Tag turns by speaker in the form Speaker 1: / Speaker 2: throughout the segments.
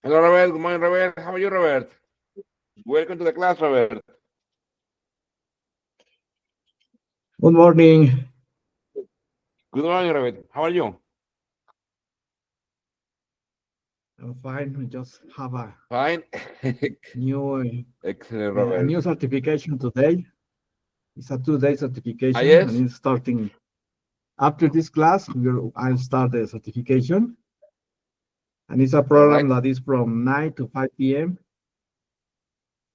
Speaker 1: Hello, Robert. Good morning, Robert. How are you, Robert? Welcome to the class, Robert.
Speaker 2: Good morning.
Speaker 1: Good morning, Robert. How are you?
Speaker 2: I'm fine. We just have
Speaker 1: Fine.
Speaker 2: new
Speaker 1: Excellent,
Speaker 2: a
Speaker 1: Robert.
Speaker 2: new certification today. It's a 2 day
Speaker 1: Ah,
Speaker 2: certification, and
Speaker 1: yes.
Speaker 2: it's starting after this class. I'll start the certification, and it's a
Speaker 1: All
Speaker 2: program
Speaker 1: right.
Speaker 2: that is from 9 to 5 p.m.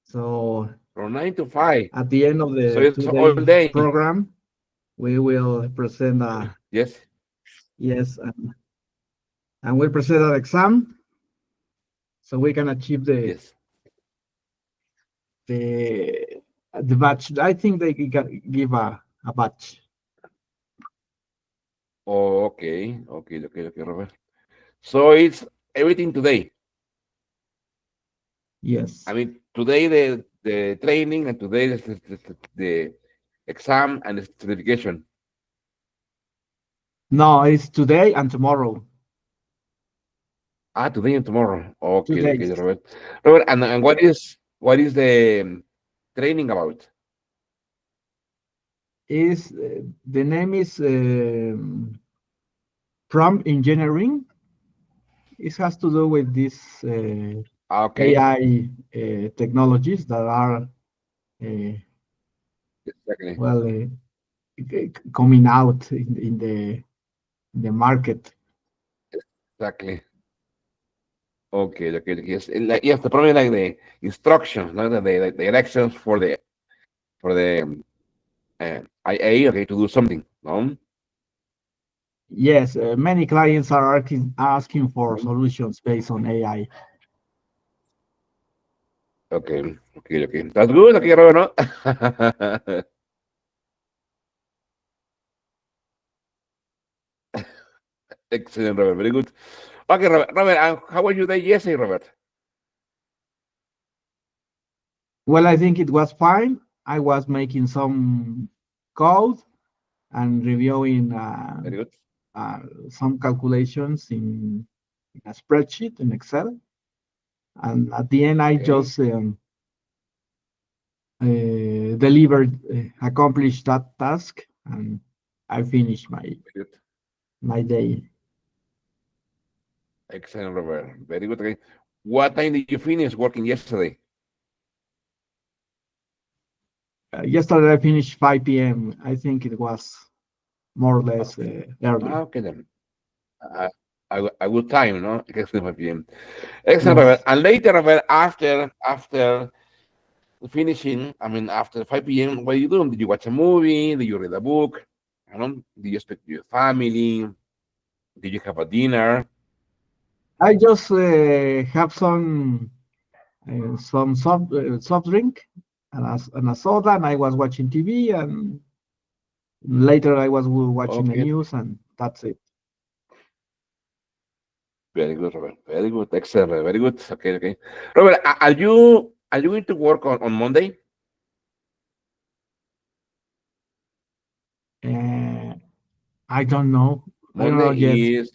Speaker 2: So
Speaker 1: From 9 to 5.
Speaker 2: at the end of
Speaker 1: So
Speaker 2: the
Speaker 1: it's all
Speaker 2: 2 day
Speaker 1: day.
Speaker 2: program, we will present
Speaker 1: Yes.
Speaker 2: yes, and we'll present an exam so we can achieve
Speaker 1: Yes.
Speaker 2: the the batch. I think they can give a batch.
Speaker 1: Oh, okay. Okay, Robert. So it's everything today. I
Speaker 2: Yes.
Speaker 1: mean, today the training and today the exam and the certification.
Speaker 2: No, it's today and tomorrow.
Speaker 1: Ah, today and tomorrow.
Speaker 2: Two
Speaker 1: Okay,
Speaker 2: days.
Speaker 1: Robert. Robert, and what is the training about?
Speaker 2: Is the name is prompt engineering. It has to do with these
Speaker 1: Ah, okay.
Speaker 2: AI technologies that are uh,
Speaker 1: Exactly.
Speaker 2: well coming out in the market.
Speaker 1: Exactly. Okay. Yes, yes. The problem is like the instructions, not the directions for the IA. Okay, to do something. No.
Speaker 2: Yes, many clients are asking for solutions based on AI.
Speaker 1: Okay. That's good. Okay, Robert. No. Excellent, Robert. Very good. Okay, Robert. Robert, how was your day yesterday, Robert?
Speaker 2: Well, I think it was fine. I was making some code and reviewing
Speaker 1: Very good.
Speaker 2: some calculations in a spreadsheet in Excel. And at the end, I
Speaker 1: Okay.
Speaker 2: just delivered, accomplished that task, and I finished
Speaker 1: Very good.
Speaker 2: my day.
Speaker 1: Excellent, Robert. Very good. Okay. What time did you finish working yesterday?
Speaker 2: Yesterday, I finished 5 p.m. I think it was more or less early.
Speaker 1: Okay then. Uh, a good time, no? Excellent, 5 p.m. Excellent, Robert.
Speaker 2: Yes.
Speaker 1: And later, Robert, after finishing, I mean, after 5 p.m., what do you do? Did you watch a movie? Did you read a book? I don't know. Did you speak to your family? Did you have a dinner?
Speaker 2: I just have some soft drink and a soda, and I was watching TV, and later I was watching the
Speaker 1: Okay.
Speaker 2: news, and that's it.
Speaker 1: Very good, Robert. Very good. Excellent. Robert. Very good. Okay. Robert, are you going to work on Monday?
Speaker 2: Uh, I don't know. I don't know
Speaker 1: Monday
Speaker 2: yet.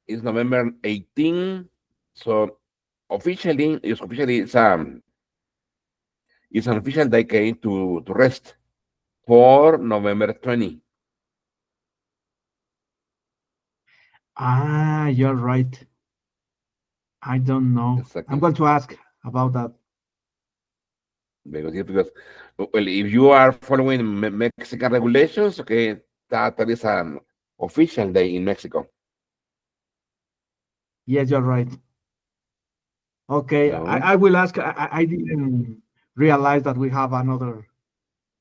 Speaker 1: is November 18. So officially it's an official day okay, to rest for November 20.
Speaker 2: Ah, you're right. I don't know. I'm
Speaker 1: Exactly.
Speaker 2: going to ask about that.
Speaker 1: Because well, if you are following Mexican regulations, okay, that is an official day in Mexico.
Speaker 2: Yes, you're right. Okay,
Speaker 1: No,
Speaker 2: I will ask. I didn't realize that we have another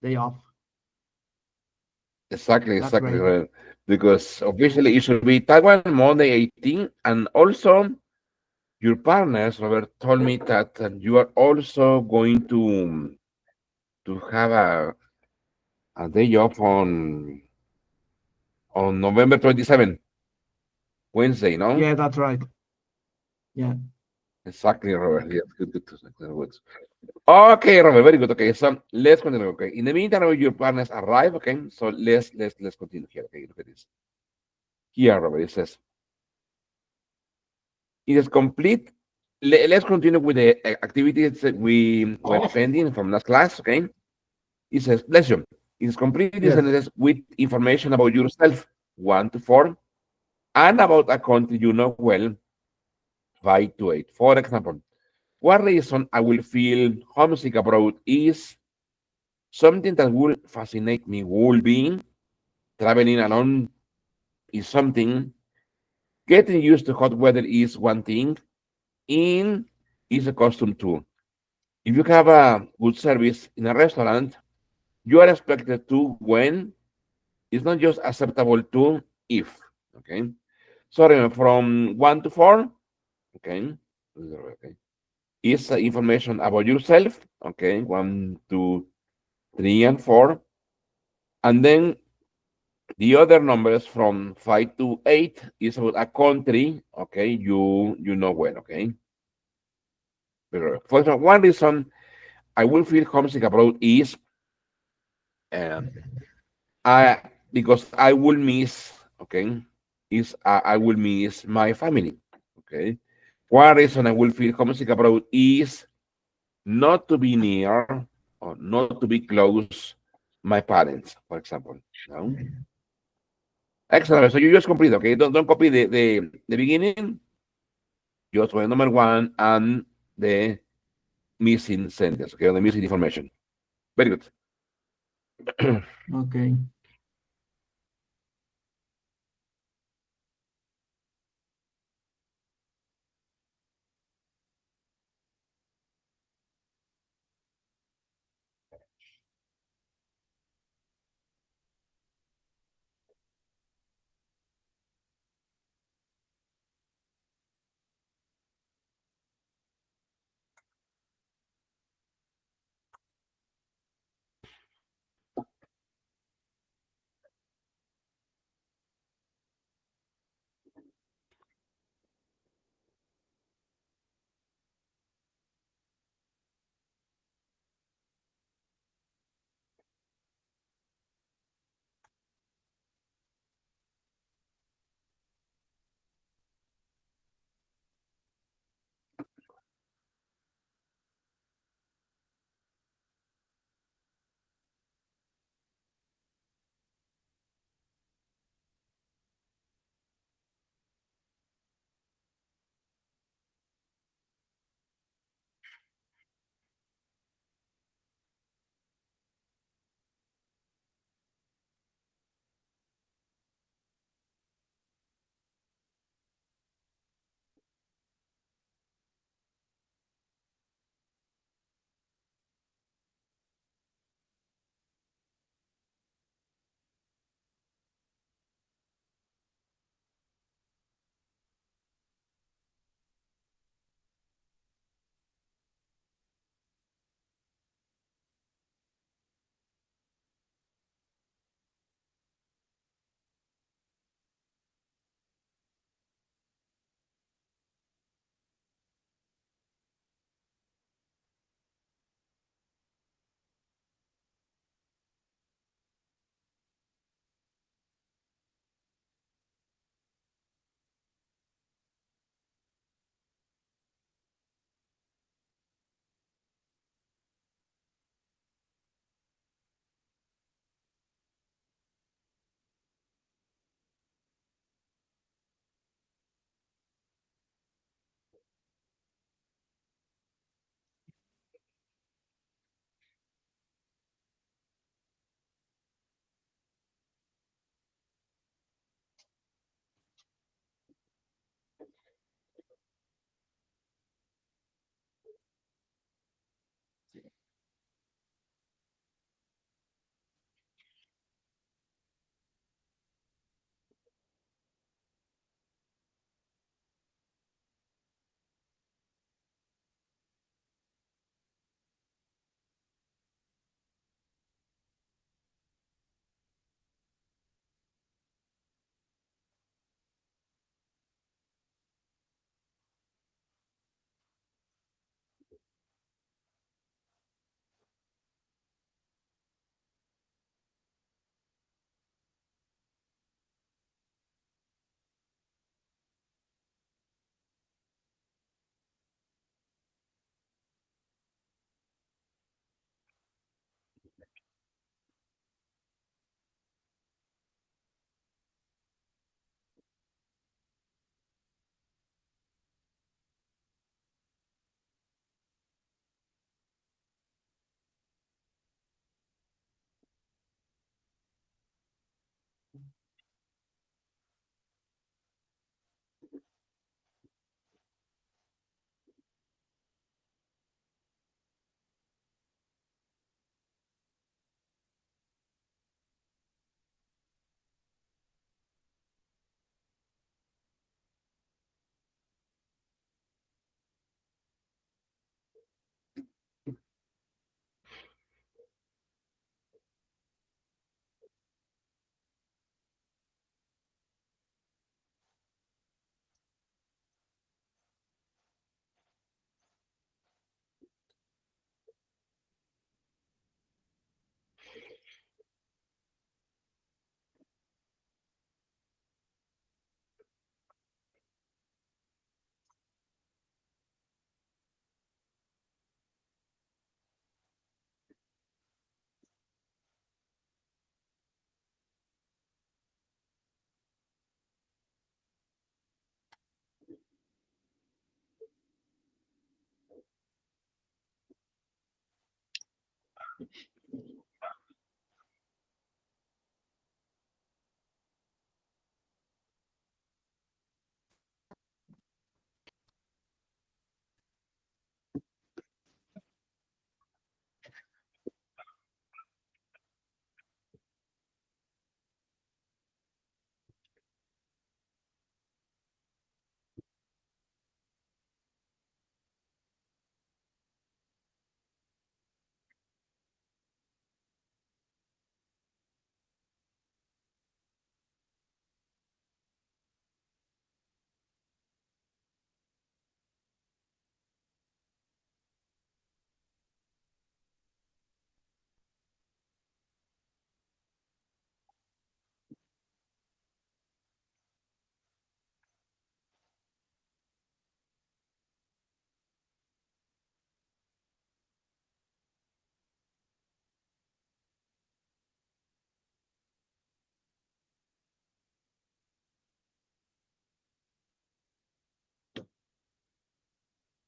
Speaker 2: day off. That's
Speaker 1: exactly.
Speaker 2: great.
Speaker 1: Because officially it should be Taiwan Monday 18, and also your partners, Robert, told me that you are also going to have a day off on November 27, Wednesday, no?
Speaker 2: Yeah, that's right. Yeah.
Speaker 1: Exactly, Robert. Yes, good. Okay, Robert, very good. Okay, so let's continue. Okay, in the meantime, your partners arrive. Okay, so let's continue here. Okay, look at this. Here, Robert, it says it is complete. let's continue with the activities that we were pending from last class. Okay. It says, bless you. It is complete the
Speaker 2: Yes.
Speaker 1: sentences with information about yourself, 1 to 4, and about a country you know well, 5 to 8. For example, what reason I will feel homesick abroad is something that will fascinate me. Will being traveling alone is something. Getting used to hot weather is one thing. In is a custom too. If you have a good service in a restaurant, you are expected to when it's not just acceptable to if. Okay. So remember, from 1 to 4, okay, okay, is information about yourself. Okay, 1, 2, 3, and 4, and then the other numbers from 5 to 8 is about a country. Okay, you know well. Okay, for example, one reason I will feel homesick abroad is um, I because I will miss. Okay, is I will miss my family. Okay, one reason I will feel homesick abroad is not to be near or not to be close my parents, for example. No? Excellent. So you just complete, okay? Don't copy the beginning, just for number one and the missing sentence, okay? The missing information. Very good.
Speaker 2: Okay.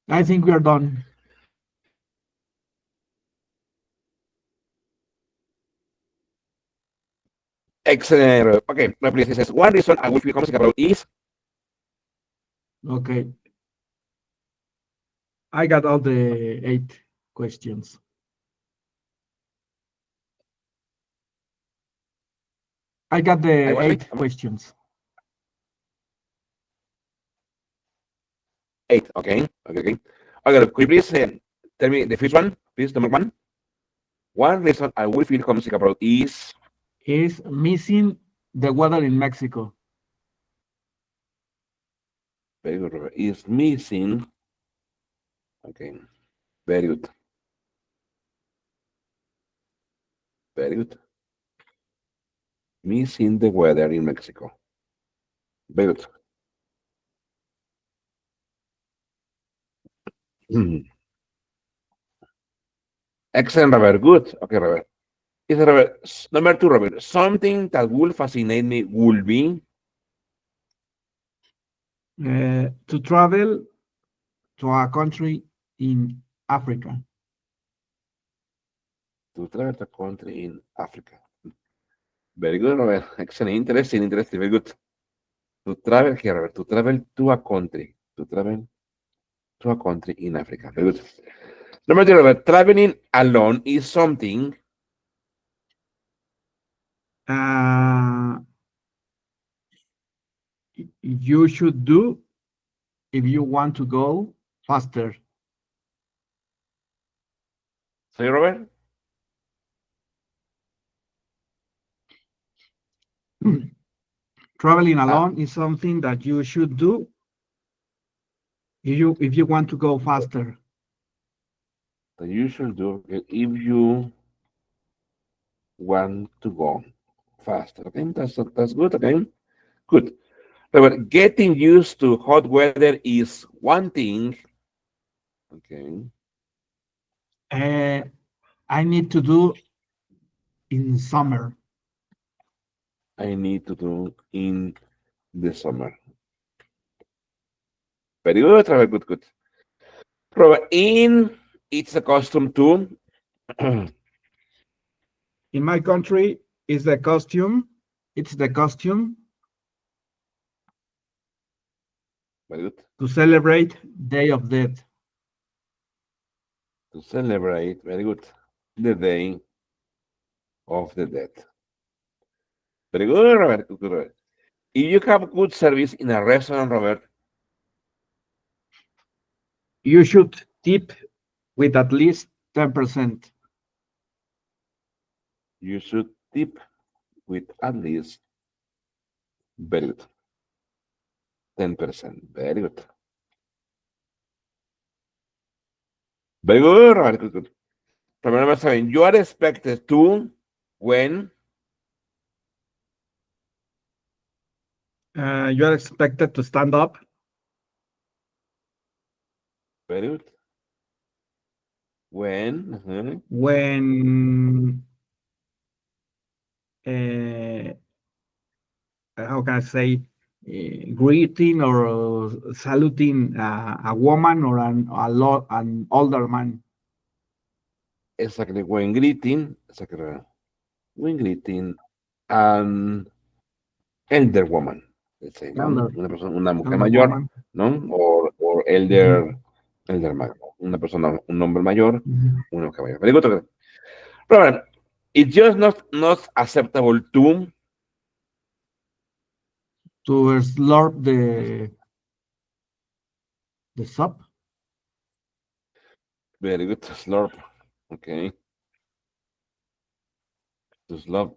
Speaker 2: I think we are done.
Speaker 1: Excellent. Okay, now please, it says, one reason I will feel homesick abroad is,
Speaker 2: Okay. I got all the 8 questions. I got
Speaker 1: I
Speaker 2: the
Speaker 1: was sorry,
Speaker 2: 8 questions.
Speaker 1: 8. Okay, okay, okay. Okay, look, could you please tell me the first one, please, number one? One reason I will feel homesick abroad is,
Speaker 2: Is missing the weather in Mexico.
Speaker 1: very good, Robert, is missing. Okay, very good, very good. Missing the weather in Mexico. Very good. Hmm. Excellent, Robert. Good. Okay, Robert. Is Robert, number two, Robert. Something that will fascinate me will be
Speaker 2: To travel to a country in Africa.
Speaker 1: to travel to a country in Africa. Very good, Robert. Excellent. Interesting, interesting. Very good. To travel here, Robert. To travel to a country. To travel to a country in Africa. Very good. Number three, Robert. Traveling alone is something.
Speaker 2: Uh, you should do if you want to go faster.
Speaker 1: Sorry, Robert.
Speaker 2: Traveling
Speaker 1: Ah,
Speaker 2: alone is something that you should do if you want to go faster.
Speaker 1: the usual do okay, if you want to go faster. Okay, that's good. Okay, good. Robert, getting used to hot weather is one thing. Okay,
Speaker 2: Uh, I need to do in summer.
Speaker 1: I need to do in the summer. Very good, Robert. Good, good. Robert, in it's a custom to. Very
Speaker 2: In my country, is the costume. It's the costume
Speaker 1: good.
Speaker 2: to celebrate Day of Death.
Speaker 1: To celebrate, very good, the day of the dead. Very good, Robert. Good, good, Robert. If you have good service in a restaurant, Robert,
Speaker 2: You should tip with at least 10%.
Speaker 1: you should tip with at least, very good, 10%. Very good. Very good, Robert. Good, good. Problem number seven, you are expected to, when,
Speaker 2: You are expected to stand up
Speaker 1: very good, when,
Speaker 2: when, uh, how can I say, greeting or saluting a woman or an older man.
Speaker 1: exactly when greeting, exactly when greeting an elder woman, let's say, ¿no?
Speaker 2: Elder,
Speaker 1: Una mujer
Speaker 2: elder
Speaker 1: mayor,
Speaker 2: woman.
Speaker 1: ¿no? O
Speaker 2: Mhm,
Speaker 1: elder man, una persona, un hombre mayor,
Speaker 2: mhm.
Speaker 1: una mujer mayor. Very good. Okay. Problem. It's just not acceptable to
Speaker 2: To slurp the soup.
Speaker 1: very good slurp. Okay. To slurp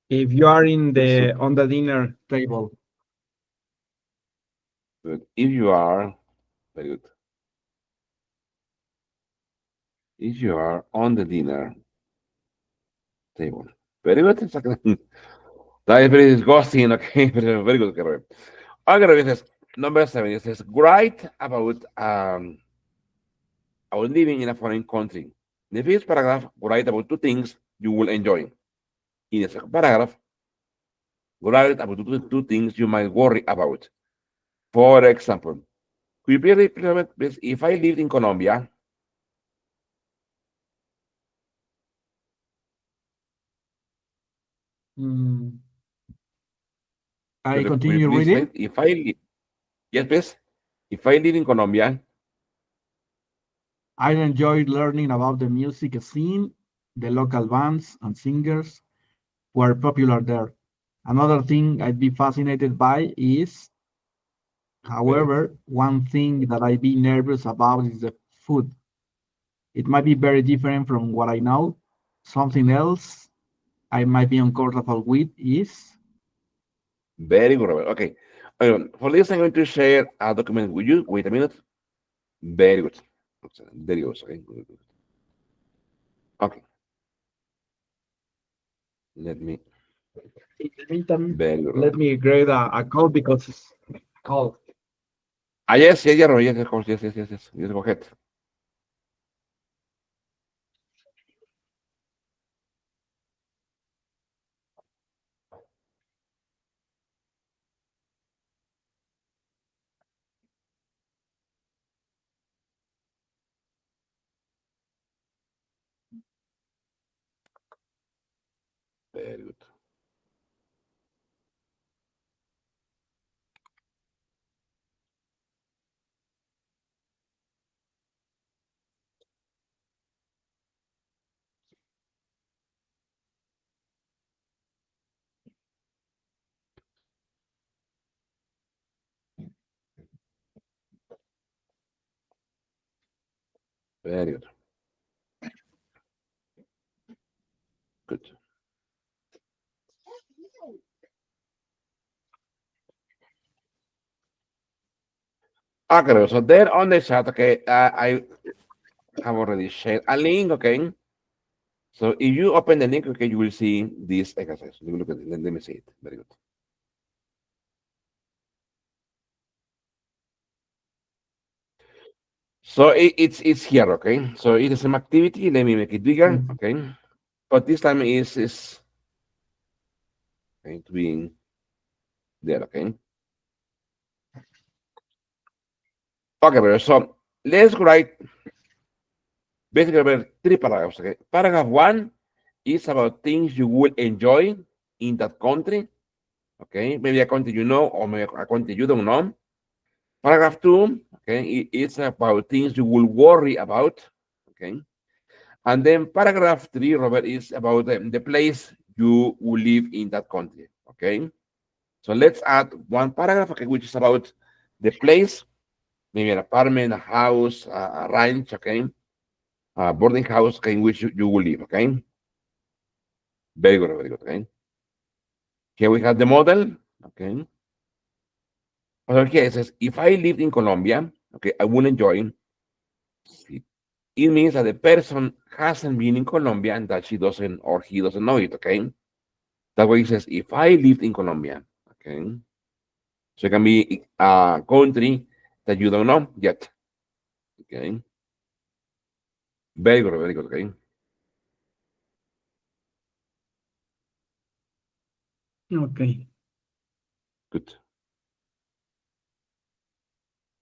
Speaker 2: If you are in
Speaker 1: the soup.
Speaker 2: the on the dinner table.
Speaker 1: But if you are very good. If you are on the dinner table. Very good. Exactly. That is very disgusting. Okay. Very good. Okay. Okay. It says, number 7. It says, write about living in a foreign country. In the first paragraph, write about two things you will enjoy. In the second paragraph, write about two things you might worry about. For example, could you please repeat this? If I lived in Colombia,
Speaker 2: Mm, I
Speaker 1: could you
Speaker 2: continue
Speaker 1: please say
Speaker 2: reading.
Speaker 1: it? Yes, please. If I live in Colombia,
Speaker 2: I enjoyed learning about the music scene, the local bands and singers who are popular there. Another thing I'd be fascinated by is,
Speaker 1: very good.
Speaker 2: however, one thing that I'd be nervous about is the food. It might be very different from what I know. Something else I might be uncomfortable with is,
Speaker 1: Very good, Robert. Okay. For this, I'm going to share a document with you. Wait a minute. Very good. There you go. Okay. Good, good. Okay. Let me.
Speaker 2: in the meantime,
Speaker 1: Very good,
Speaker 2: let
Speaker 1: Robert.
Speaker 2: me grade a call because it's cold.
Speaker 1: Ah, yes, yes, yeah, Robert. Yes, of course. Yes, yes, yes, yes. Yes, go ahead. Very good. Very good. Good. Okay, Robert. So there on the chat, okay, I have already shared a link, okay? So if you open the link, okay, you will see this exercise. Let me look at it. Let me see it. Very good. So it's here, okay? So it's the same activity. Let me make it bigger,
Speaker 2: Mhm.
Speaker 1: okay? But this time is going to be there, okay? Okay, brother. So let's write basically about three paragraphs, okay? Paragraph one is about things you will enjoy in that country, okay? Maybe a country you know, or maybe a country you don't know. Paragraph two, okay, it's about things you will worry about, okay? And then paragraph three, Robert, is about the place you will live in that country, okay? So let's add one paragraph, okay, which is about the place, maybe an apartment, a house, a ranch, okay, a boarding house, okay, in which you will live, okay? Very good, okay? Here we have the model, okay? So here it says, if I lived in Colombia, okay, I will enjoy it. It means that the person hasn't been in Colombia and that she doesn't or he doesn't know it, okay? That way it says, if I lived in Colombia, okay? So it can be a country that you don't know yet, okay? Very good, okay?
Speaker 2: Okay,
Speaker 1: Good.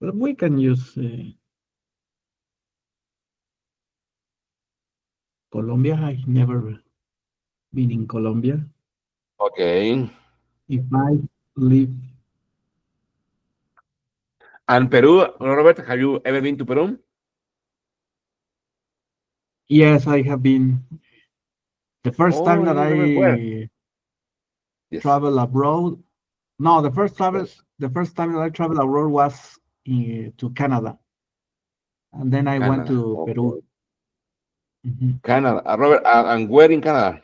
Speaker 2: but we can use Colombia, I never been in Colombia.
Speaker 1: Okay.
Speaker 2: If I live,
Speaker 1: And Peru, Robert, have you ever been to Peru?
Speaker 2: yes, I have been. The first time
Speaker 1: Oh,
Speaker 2: that
Speaker 1: you Robert, where?
Speaker 2: I
Speaker 1: Yes,
Speaker 2: travel abroad, no,
Speaker 1: yes.
Speaker 2: the first time that I traveled abroad was to Canada, and then I went
Speaker 1: Canada.
Speaker 2: to Peru.
Speaker 1: Okay.
Speaker 2: Mhm.
Speaker 1: Canada. Robert, and where in Canada?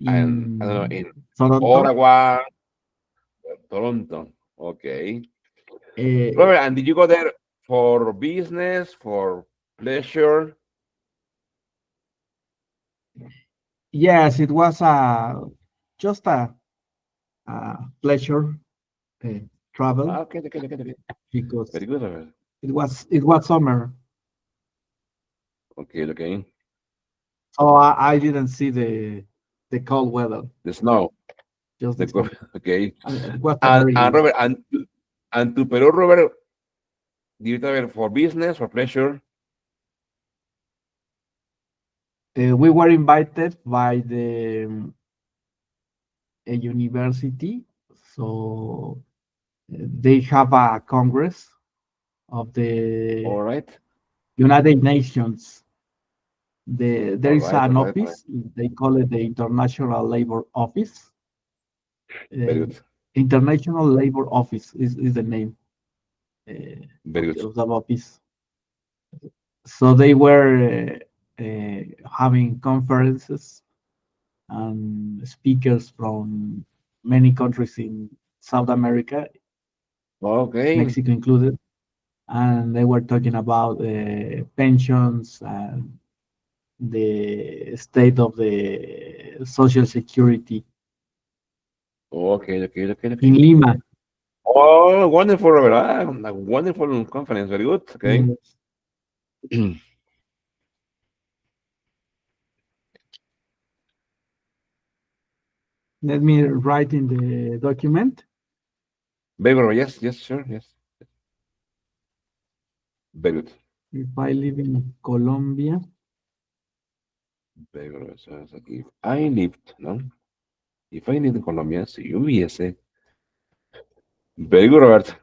Speaker 1: And I don't know,
Speaker 2: In
Speaker 1: in
Speaker 2: Toronto.
Speaker 1: Ottawa, Toronto. Okay.
Speaker 2: Uh,
Speaker 1: Robert, and did you go there for business, for pleasure?
Speaker 2: yes, it was just pleasure uh, travel
Speaker 1: Okay, okay, okay, okay.
Speaker 2: because
Speaker 1: Very good, Robert.
Speaker 2: it was summer,
Speaker 1: Okay, okay.
Speaker 2: so I didn't see the cold weather,
Speaker 1: The snow.
Speaker 2: just
Speaker 1: The
Speaker 2: the summer.
Speaker 1: okay.
Speaker 2: It was a
Speaker 1: And
Speaker 2: very
Speaker 1: Robert, and to Peru, Robert, did you travel for business or pleasure?
Speaker 2: we were invited by the a university, so they have a congress of the
Speaker 1: All right.
Speaker 2: United Nations. There
Speaker 1: All
Speaker 2: is
Speaker 1: right, all
Speaker 2: an
Speaker 1: right, all right.
Speaker 2: office, they call it the International Labor Office.
Speaker 1: Very
Speaker 2: Uh,
Speaker 1: good.
Speaker 2: International Labor Office is the name
Speaker 1: Very good.
Speaker 2: of the office. So they were having conferences and speakers from many countries in South America,
Speaker 1: Okay.
Speaker 2: Mexico included, and they were talking about pensions and the state of the social security
Speaker 1: Okay, okay, okay,
Speaker 2: in
Speaker 1: okay.
Speaker 2: Lima.
Speaker 1: Oh, wonderful, Robert. A wonderful conference. Very good. Okay.
Speaker 2: Yes. Let me write in the document.
Speaker 1: Very good. Yes, yes, sure. Yes. Very good.
Speaker 2: If I live in Colombia,
Speaker 1: Very good. So, if I lived, no? If I lived in Colombia, si yo hubiese. Very good, Robert.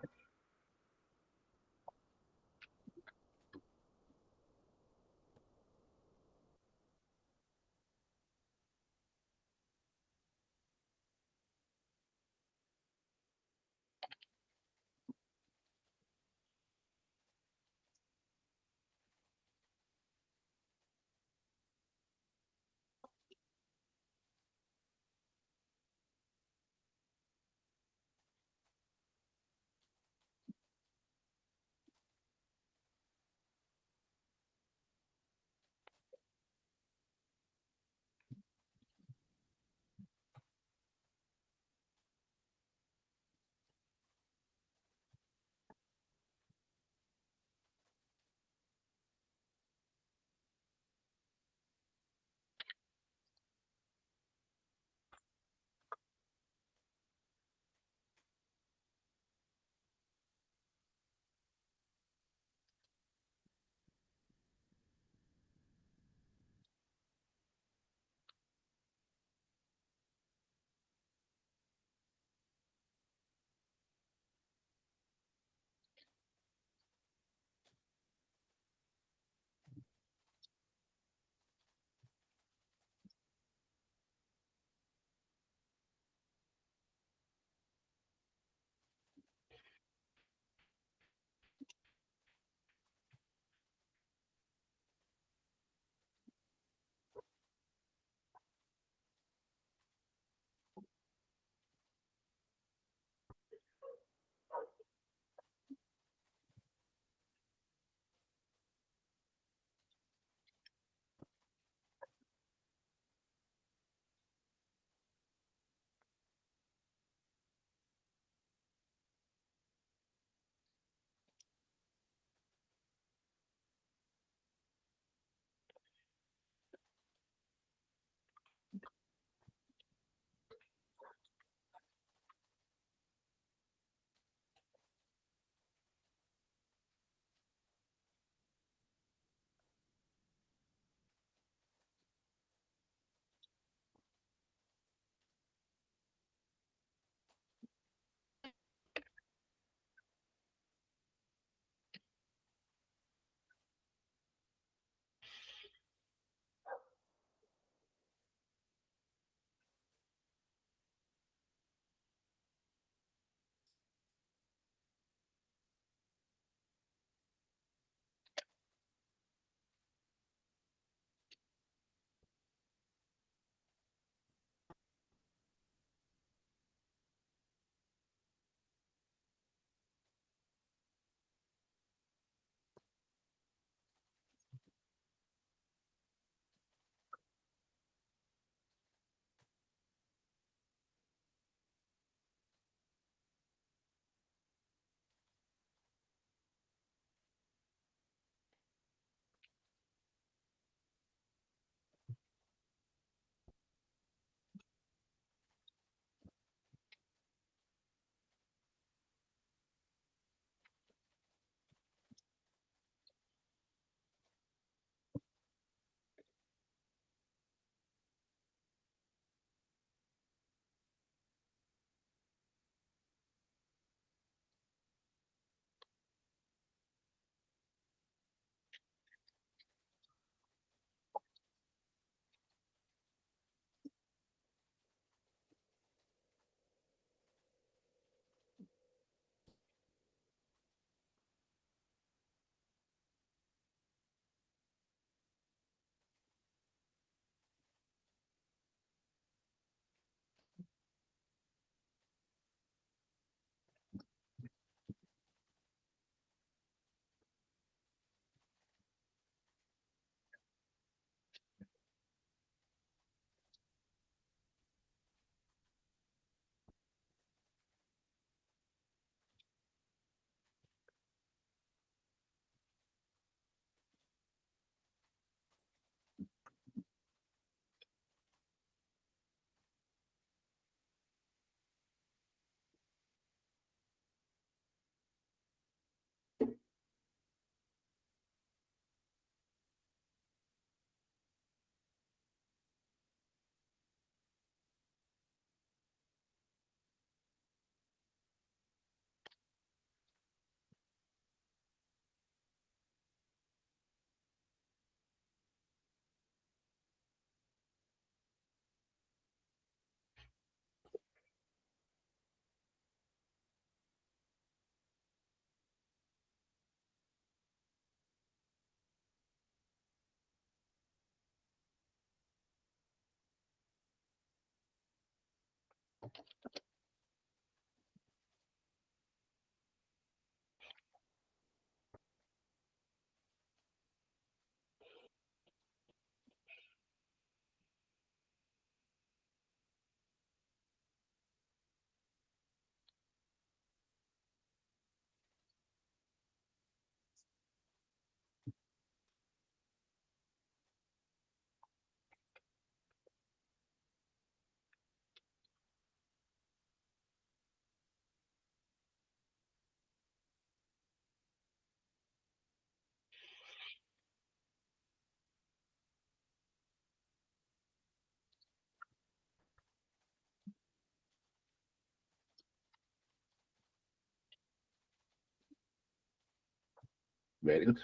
Speaker 1: Very good.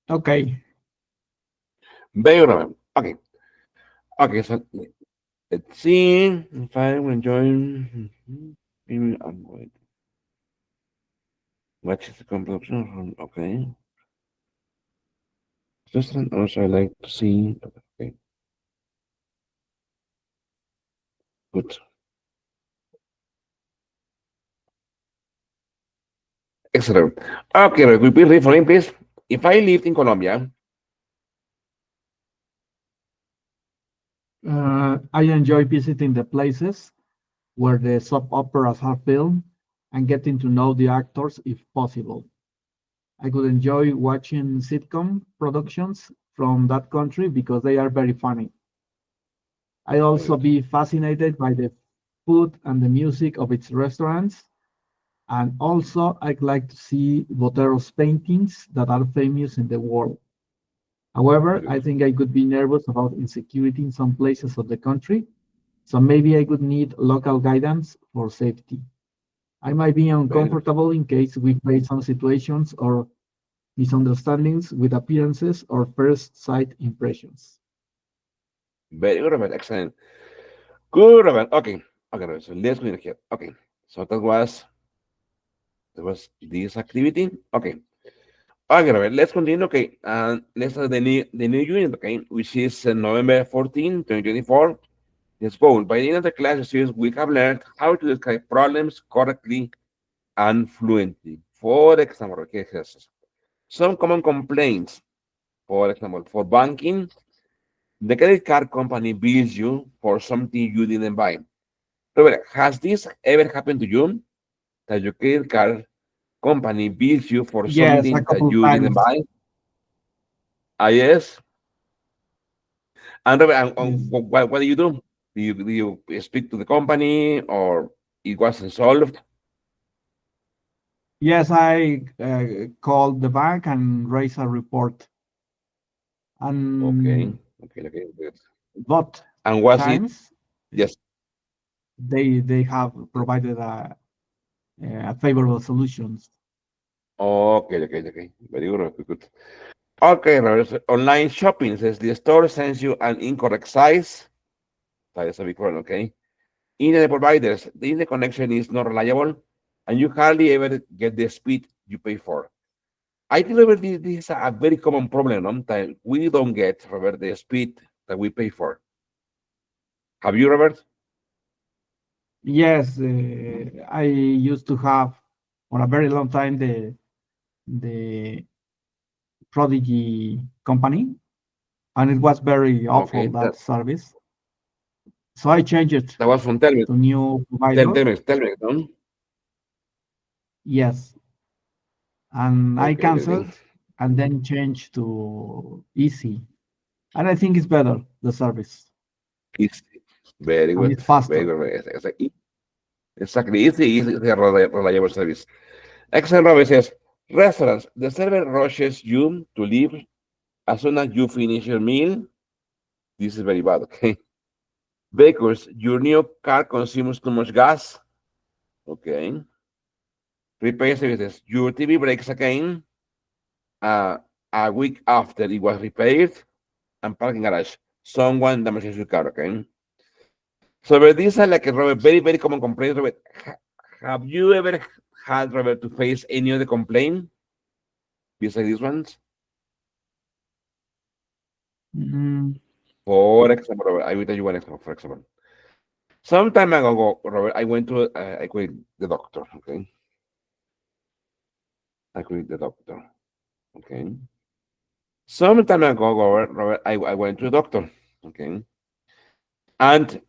Speaker 2: Okay.
Speaker 1: Very good, Robert. Okay. Okay, so let's see if I will join. Maybe I'm going. What is the composition? Okay. Just also I like to see. Okay, good. Excellent. Okay, repeat it for me, please. If I lived in Colombia,
Speaker 2: I enjoy visiting the places where the soap operas are filmed and getting to know the actors if possible. I could enjoy watching sitcom productions from that country because they are very funny. I
Speaker 1: very
Speaker 2: also
Speaker 1: good.
Speaker 2: be fascinated by the food and the music of its restaurants. And also, I'd like to see Botero's paintings that are famous in the world. However,
Speaker 1: Very
Speaker 2: I
Speaker 1: good.
Speaker 2: think I could be nervous about insecurity in some places of the country, so maybe I could need local guidance for safety. I might be
Speaker 1: Very good.
Speaker 2: uncomfortable in case we face some situations or misunderstandings with appearances or first sight impressions.
Speaker 1: Very good, Robert. Excellent. Good, Robert. Okay. Okay, Robert. So let's go in here. Okay. So that was this activity. Okay. Okay, Robert. Let's continue. Okay. And let's start the new unit. Okay, which is November 14, 2024. Let's go. By the end of the class, students, we have learned how to describe problems correctly and fluently. For example, okay, yes, some common complaints. For example, for banking, the credit card company bills you for something you didn't buy. Robert, has this ever happened to you? That your credit card company bills you for
Speaker 2: Yes, a
Speaker 1: something that
Speaker 2: couple
Speaker 1: you didn't
Speaker 2: times.
Speaker 1: buy? Ah, yes. And Robert,
Speaker 2: Yes,
Speaker 1: what do you do? Do you speak to the company or it wasn't solved?
Speaker 2: yes, I called the bank and raised a report.
Speaker 1: Okay,
Speaker 2: And
Speaker 1: okay, okay. Good.
Speaker 2: both
Speaker 1: And was it?
Speaker 2: times,
Speaker 1: Yes.
Speaker 2: they have provided a favorable solutions.
Speaker 1: Okay, okay, okay. Very good, very good. Okay, Robert, so online shopping says the store sends you an incorrect size. That is a big problem, okay? Internet providers, the internet connection is not reliable, and you hardly ever get the speed you pay for. I think, Robert, this is a very common problem. That we don't get, Robert, the speed that we pay for. Have you, Robert?
Speaker 2: Yes, I used to have for a very long time the Prodigy company, and it was very awful
Speaker 1: Okay,
Speaker 2: that service. So I changed it
Speaker 1: that was from Telmex.
Speaker 2: to new provider.
Speaker 1: Telmex, no?
Speaker 2: Yes, and I
Speaker 1: Okay, okay, okay.
Speaker 2: canceled and then changed to Easy, and I think it's better the service
Speaker 1: It's very
Speaker 2: and
Speaker 1: good,
Speaker 2: it's faster.
Speaker 1: very good. Exactly, easy, reliable service. Excellent, Robert says, restaurants, the server rushes you to leave as soon as you finish your meal. This is very bad, okay? Bakers, your new car consumes too much gas. Okay. Repair services, your TV breaks again uh, a week after it was repaired. And parking garage, someone damages your car, okay? So, but these are like, Robert, very, very common complaints, Robert. Have you ever had, Robert, to face any other complaint besides these ones?
Speaker 2: Mm,
Speaker 1: For example, Robert, I will tell you one example, for example. Some time ago, Robert, I went to the doctor, okay? I went to the doctor, okay? Some time ago, Robert, I went to the doctor, okay? And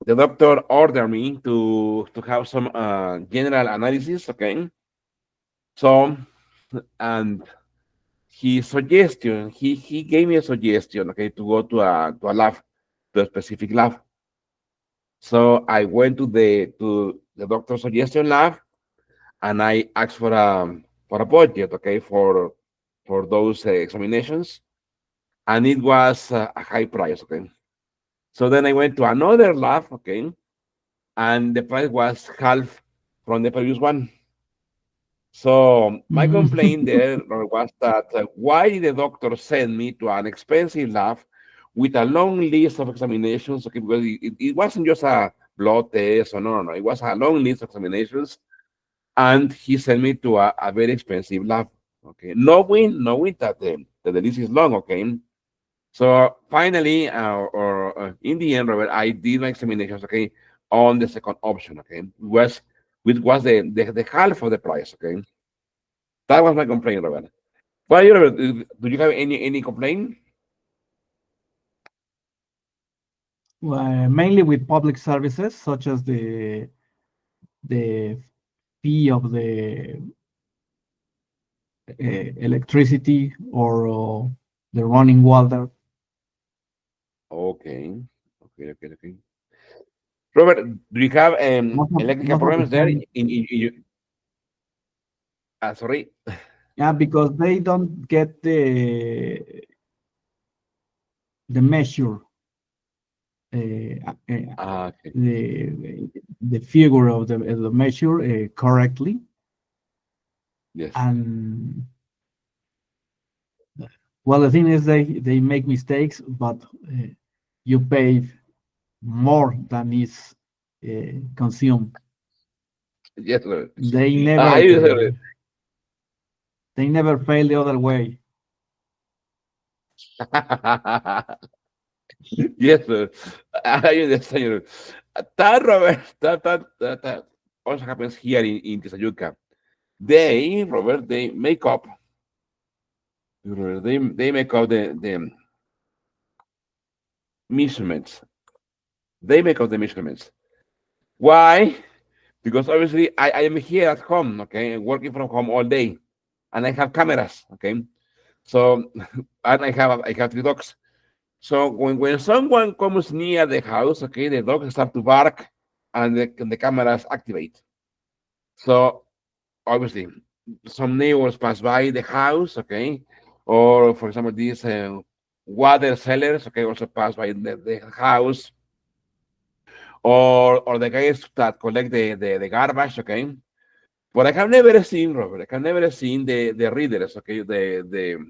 Speaker 1: the doctor ordered me to have some general analysis, okay? So, and he gave me a suggestion, okay, to go to a lab, to a specific lab. So I went to the doctor's suggestion lab, and I asked for a budget, okay, for those examinations, and it was a high price, okay. So then I went to another lab, okay, and the price was half from the previous one. So my
Speaker 2: mm.
Speaker 1: complaint there was that why did the doctor send me to an expensive lab with a long list of examinations? Okay, because it wasn't just a blood test or no, it was a long list of examinations, and he sent me to a very expensive lab. Okay, knowing that the list is long. Okay, so finally, or in the end, Robert, I did my examinations. Okay, on the second option. Okay, which was the half of the price. Okay, that was my complaint, Robert. Well, do you have any complaint?
Speaker 2: Mainly with public services such as the fee of the electricity or the running water.
Speaker 1: Okay, okay. Robert, do you have electrical
Speaker 2: Most of the
Speaker 1: problems there
Speaker 2: time,
Speaker 1: in your, sorry?
Speaker 2: yeah, because they don't get the measure,
Speaker 1: Okay.
Speaker 2: the figure of the measure correctly,
Speaker 1: Yes.
Speaker 2: and well, the thing is they make mistakes, but you pay more than is consumed.
Speaker 1: Yes, Robert.
Speaker 2: They
Speaker 1: I
Speaker 2: never
Speaker 1: use it.
Speaker 2: they never fail the other way.
Speaker 1: Yes, sir. I understand. That, Robert, that also happens here in Tisayuca. Robert, they make up the measurements. They make up the measurements. Why? Because obviously I am here at home, okay, working from home all day, and I have cameras, okay. So and I have three dogs. So when someone comes near the house, okay, the dogs start to bark, and the cameras activate. So obviously, some neighbors pass by the house, okay, or for example, these water sellers, okay, also pass by the house, or the guys that collect the garbage, okay. But I have never seen, Robert. I have never seen the readers, okay, the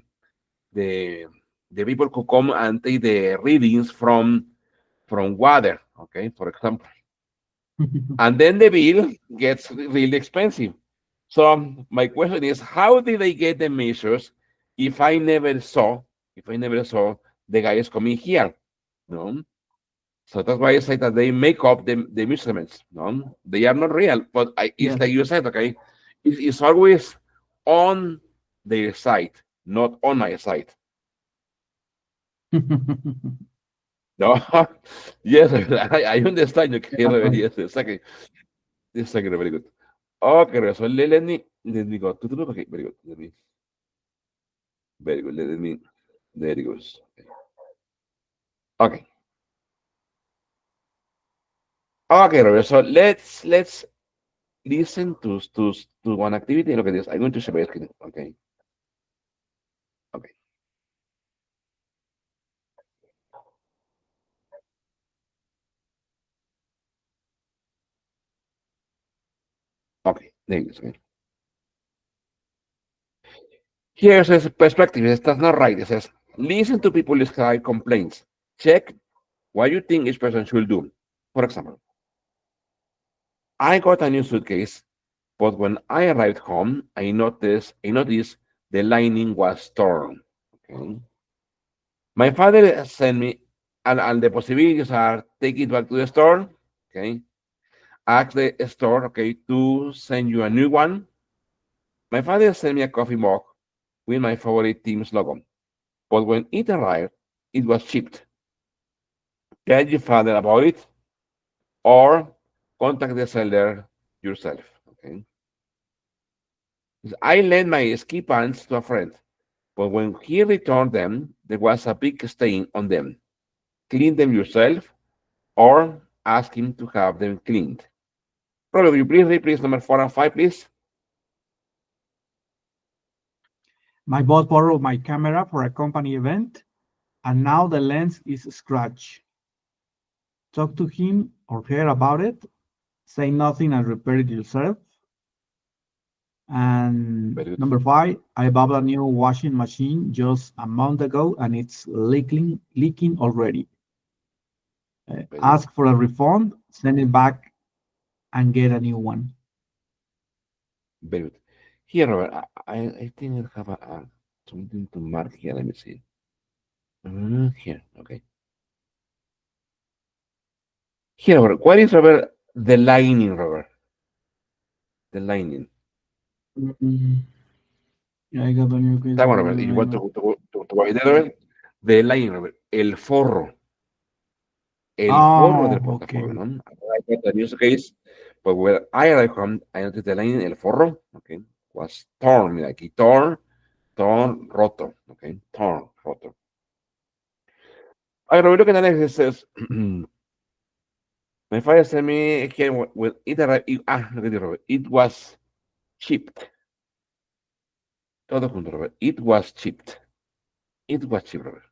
Speaker 1: the people who come and take the readings from water, okay, for example. And then the bill gets really expensive. So my question is, how did they get the measures if I never saw the guys coming here? No. So that's why I say that they make up the measurements. No, they are not real. But it's like
Speaker 2: Yes,
Speaker 1: you said, okay, it's always on their side, not on my side. No, yes, I understand you can Robert. Yes, exactly, very good. Okay, Robert, so let me go. Okay, very good. Very good. Let me, there it goes. Okay, okay, Robert. So let's listen to one activity. Look at this. I'm going to share my screen. Okay, okay, okay. There it is. Okay. Here's a perspective. That's not right. It says, listen to people describe complaints. Check what you think each person should do. For example, I got a new suitcase, but when I arrived home, I noticed the lining was torn. Okay. My father sent me, and the possibilities are take it back to the store. Okay. Ask the store, okay, to send you a new one. My father sent me a coffee mug with my favorite team's logo, but when it arrived, it was chipped. Tell your father about it or contact the seller yourself. Okay. I lent my ski pants to a friend, but when he returned them, there was a big stain on them. Clean them yourself or ask him to have them cleaned. Robert, will you please read please number 4 and 5, please?
Speaker 2: My boss borrowed my camera for a company event, and now the lens is scratched. Talk to him or her about it. Say nothing and repair it yourself. And
Speaker 1: Very good.
Speaker 2: number five, I bought a new washing machine just a month ago and it's leaking already.
Speaker 1: Very good.
Speaker 2: Ask for a refund, send it back and get a new one.
Speaker 1: Very good. Here, Robert, I think I have something to mark here. Let me see. Here, okay. Here, Robert, what is, Robert, the lining, Robert? The lining.
Speaker 2: Mm, yeah, I got a new case
Speaker 1: That
Speaker 2: of
Speaker 1: one, Robert. You want to write that, Robert? The lining, Robert. El forro. El forro del
Speaker 2: Oh, okay.
Speaker 1: portafolio, ¿no? I got the news case, but when I arrived home, I noticed the line, el forro, okay, was torn. Mira, aquí torn, roto, okay, torn, roto. I Roberto Canales says, my father sent me here with it arrived, look at it, Robert, it was chipped. Todo junto, Robert. It was chipped. It was chipped, Robert.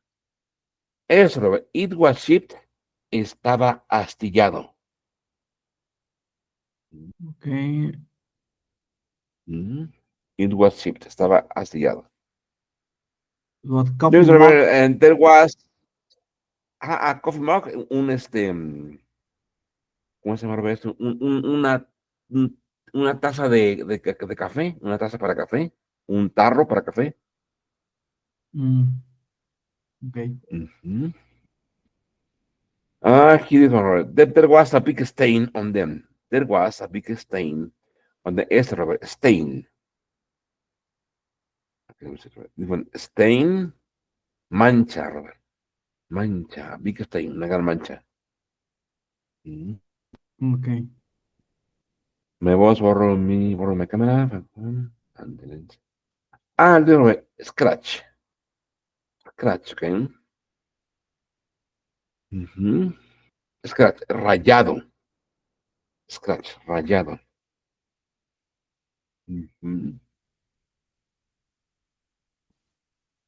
Speaker 1: Eso, Robert. It was chipped. Estaba astillado.
Speaker 2: Okay.
Speaker 1: Mhm. It was chipped. Estaba astillado.
Speaker 2: What coffee
Speaker 1: Yes,
Speaker 2: mug?
Speaker 1: Robert, and there was a coffee mug, ¿cómo se llama, Robert esto? Una taza de café, una taza para café, un tarro para café.
Speaker 2: Mm, okay.
Speaker 1: Ujú. Ah, here is one, Robert. There was a big stain on them. There was a big stain on the S, Robert. Stain. Okay, let me see, Robert. This one, stain, mancha, Robert. Mancha, big stain, una gran mancha. Mm.
Speaker 2: Okay.
Speaker 1: Me voz, borro mi cámara. And the lens. Ah, Robert, scratch. Scratch, okay. Ujú. Scratch, rayado. Scratch, rayado. Ujú.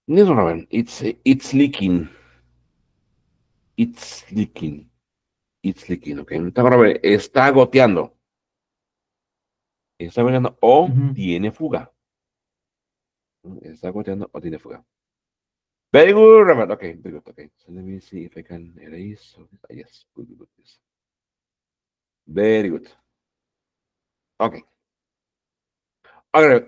Speaker 1: This one, Robert, it's leaking. It's leaking. It's leaking, okay. Entonces, Robert, está goteando. Está goteando o
Speaker 2: Mhm.
Speaker 1: tiene fuga. Está goteando o tiene fuga. Very good, Robert. Okay, very good. Okay, so let me see if I can erase. Yes, good, good, good. Yes. Very good. Okay. Okay,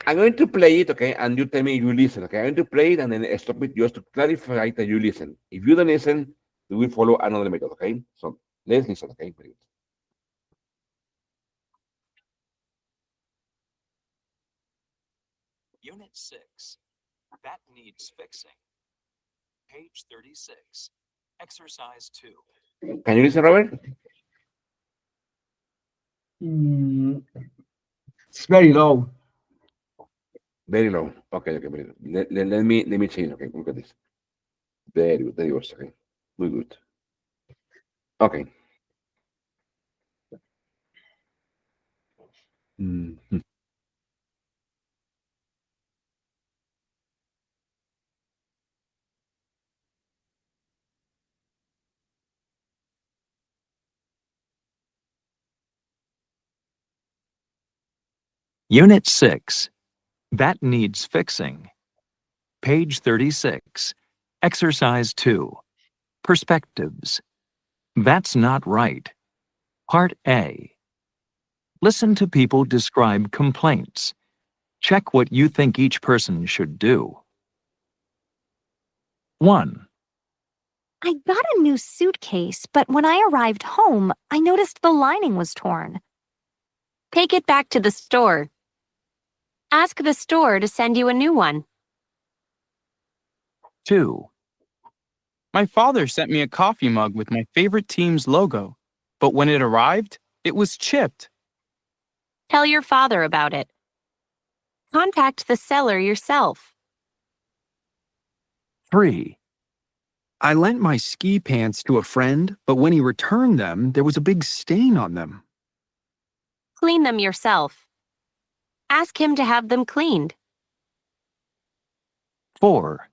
Speaker 1: I'm going to play it, okay, and you tell me you listen, okay? I'm going to play it and then stop it just to clarify that you listen. If you don't listen, we will follow another method, okay? So let's listen, okay? Very good.
Speaker 3: Unit 6. That needs fixing. Page 36. Exercise 2.
Speaker 1: Can you listen, Robert?
Speaker 2: Mm, it's very low.
Speaker 1: Very low. Okay, okay, very good. Let me change. Okay, look at this. Very good, very good. Okay, muy good. Okay. Mhm.
Speaker 3: Unit 6. That needs fixing. Page 36. Exercise 2. Perspectives. That's not right. Part A. Listen to people describe complaints. Check what you think each person should do. 1,
Speaker 4: I got a new suitcase, but when I arrived home, I noticed the lining was torn. Take it back to the store. Ask the store to send you a new one.
Speaker 3: 2,
Speaker 5: My father sent me a coffee mug with my favorite team's logo, but when it arrived, it was chipped.
Speaker 4: Tell your father about it. Contact the seller yourself.
Speaker 3: 3,
Speaker 5: I lent my ski pants to a friend, but when he returned them, there was a big stain on them.
Speaker 4: Clean them yourself. Ask him to have them cleaned.
Speaker 3: 4,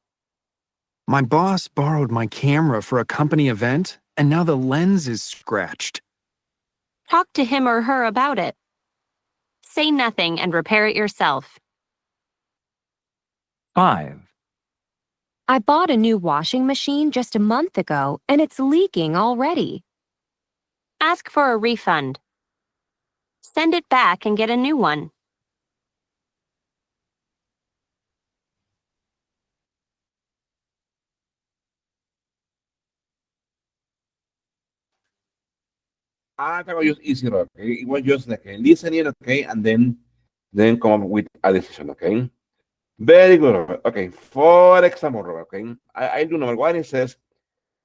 Speaker 5: My boss borrowed my camera for a company event, and now the lens is scratched.
Speaker 4: Talk to him or her about it. Say nothing and repair it yourself.
Speaker 3: 5,
Speaker 4: I bought a new washing machine just a month ago and it's leaking already. Ask for a refund. Send it back and get a new one.
Speaker 1: That was just easy, Robert. Okay? It was just like listening, okay, and then come up with a decision, okay. Very good, Robert. Okay, for example, Robert, okay, I do number one. It says,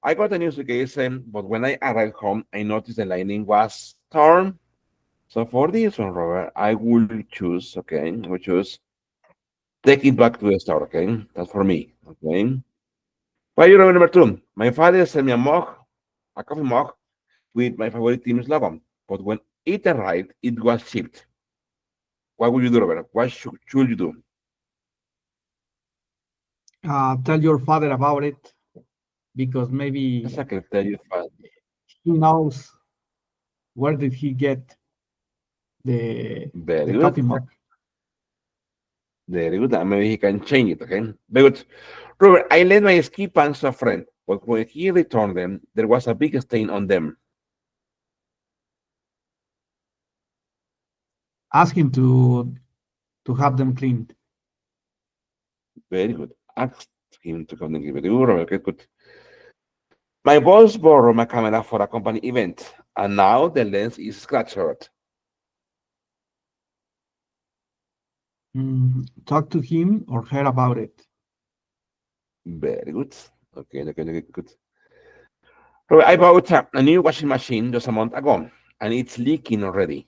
Speaker 1: I got a new suitcase, but when I arrived home, I noticed the lining was torn. So for this one, Robert, I will choose, okay, I will choose take it back to the store, okay? That's for me, okay? Why you remember number two? My father sent me a mug, a coffee mug with my favorite team's logo, but when it arrived, it was shipped. What would you do, Robert? What should you do?
Speaker 2: Tell your father about it because
Speaker 1: That's
Speaker 2: maybe
Speaker 1: I can tell you fast.
Speaker 2: he knows where did he get the
Speaker 1: Very
Speaker 2: the
Speaker 1: good.
Speaker 2: coffee mug.
Speaker 1: Very good. And maybe he can change it, okay? Very good. Robert, I lent my ski pants to a friend, but when he returned them, there was a big stain on them.
Speaker 2: Ask him to have them cleaned.
Speaker 1: Very good. Ask him to come and give it to you, Robert. Okay, good. My boss borrowed my camera for a company event, and now the lens is scratched.
Speaker 2: Talk to him or her about it.
Speaker 1: Very good. Okay, okay, okay, good. Robert, I bought a new washing machine just a month ago, and it's leaking already.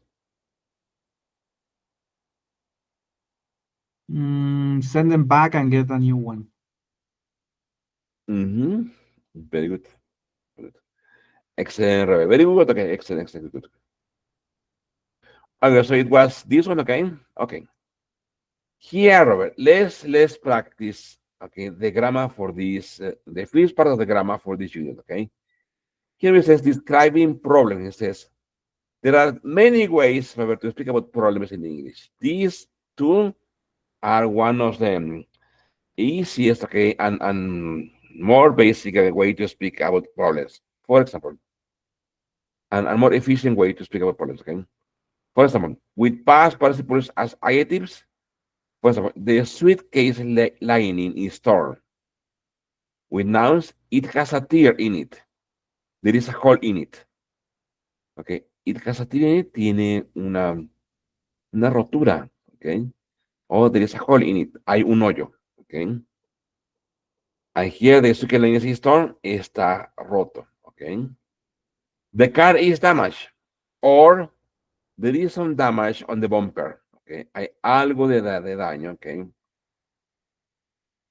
Speaker 2: Send them back and get a new one.
Speaker 1: Mm-hmm. Very good. Good. Excellent, Robert. Very good. Okay, excellent, excellent, good. Okay, so it was this one, okay? Okay. Here, Robert, let's practice, okay, the grammar for this, the first part of the grammar for this unit, okay? Here it says describing problems. It says there are many ways, Robert, to speak about problems in English. These two are one of them easiest, okay, and more basic way to speak about problems. For example, and more efficient way to speak about problems, okay? For example, with past participles as adjectives, for example, the suitcase lining is torn. With nouns, it has a tear in it. There is a hole in it. Okay, it has a tear in it, tiene una rotura, okay? Or there is a hole in it, hay un hoyo, okay? And here the suitcase lane is torn, está roto. Okay. The car is damaged, or there is some damage on the bumper. Okay. Hay algo de daño, okay,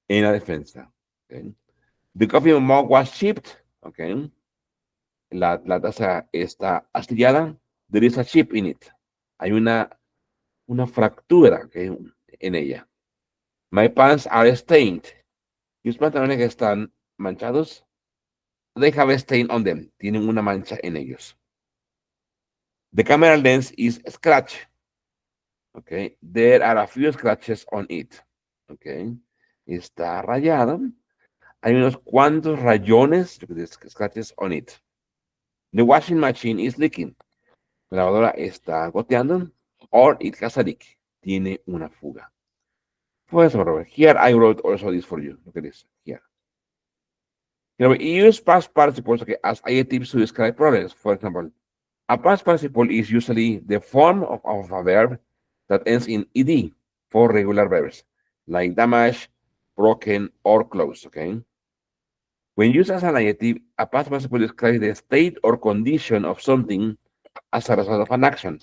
Speaker 1: en la defensa. Okay. The coffee mug was chipped. Okay. La taza está astillada. There is a chip in it. Hay una fractura, okay, en ella. My pants are stained. Mis pantalones están manchados. They have a stain on them. Tienen una mancha en ellos. The camera lens is scratched. Okay. There are a few scratches on it. Okay. Está rayada. Hay unos cuantos rayones, scratches on it. The washing machine is leaking. La lavadora está goteando. Or it has a leak. Tiene una fuga. Pues, Robert, here I wrote also this for you. Look at this here. You know, we use past participles, okay, as adjectives to describe problems. For example, a past participle is usually the form of a verb that ends in ed for regular verbs, like damaged, broken, or closed, okay? When used as an adjective, a past participle describes the state or condition of something as a result of an action.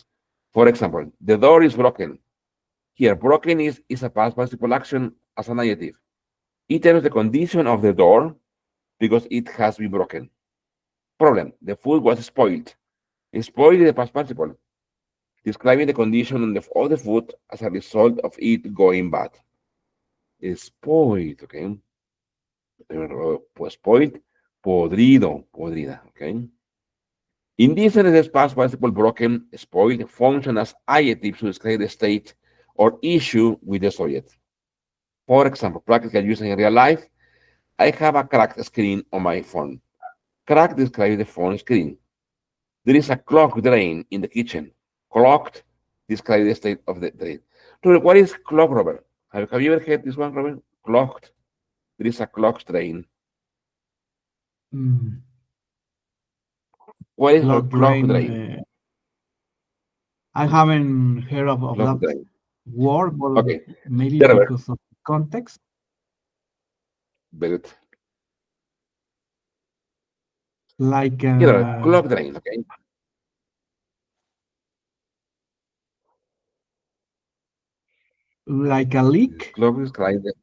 Speaker 1: For example, the door is broken. Here, broken is a past participle action as an adjective. It tells the condition of the door because it has been broken. Problem, the food was spoiled. Spoiled is the past participle, describing the condition of the food as a result of it going bad. Spoiled, okay? Pues spoiled, podrido, podrida, okay? In this sense, past participle broken, spoiled function as adjectives to describe the state or issue with the subject. For example, practical use in real life, I have a cracked screen on my phone. Cracked describes the phone screen. There is a clogged drain in the kitchen. Clogged describes the state of the drain. Robert, what is clogged, Robert? Have you ever heard this one, Robert? Clogged. There is a clogged drain. What is a clogged drain?
Speaker 2: I haven't heard of
Speaker 1: Clogged
Speaker 2: that
Speaker 1: drain.
Speaker 2: word, but
Speaker 1: Okay.
Speaker 2: maybe
Speaker 1: Yeah, Robert.
Speaker 2: because of context.
Speaker 1: Very good.
Speaker 2: Like
Speaker 1: Clogged drain, okay?
Speaker 2: like a leak.
Speaker 1: Clogged describes the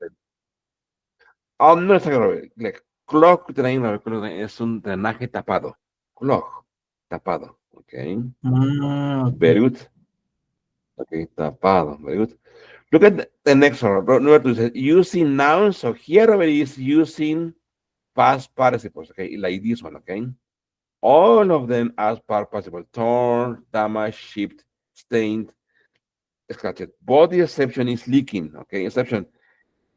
Speaker 1: no está Robert. Like, clogged drain, Robert, clogged drain es un drenaje tapado. Clog, tapado, okay?
Speaker 2: Okay.
Speaker 1: Very good. Okay, tapado, very good. Look at the next one. Number 2 says using nouns. So here Robert is using past participles, okay, like this one, okay? All of them as past participle: torn, damaged, chipped, stained, scratched. But the exception is leaking, okay? Exception,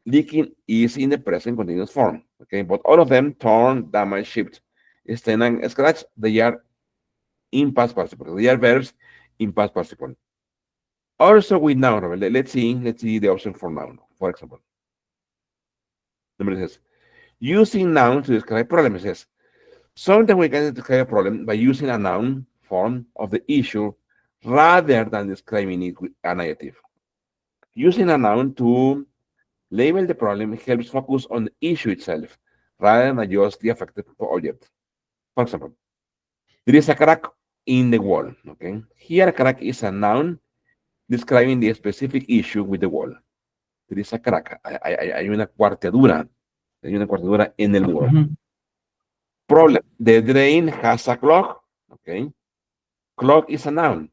Speaker 1: leaking is in the present continuous form, okay? But all of them, torn, damaged, chipped, stained, and scratched, they are in past participle. They are verbs in past participle. Also with noun, Robert, let's see the option for noun, for example. Number says, using noun to describe problem. It says, sometimes we can describe a problem by using a noun form of the issue rather than describing it with an adjective. Using a noun to label the problem helps focus on the issue itself rather than just the affected object. For example, there is a crack in the wall. Okay, here a crack is a noun describing the specific issue with the wall. There is a crack. Hay una cuartadura. Hay una cuartadura en el muro. Problem. The drain has a clog. Okay. Clog is a noun.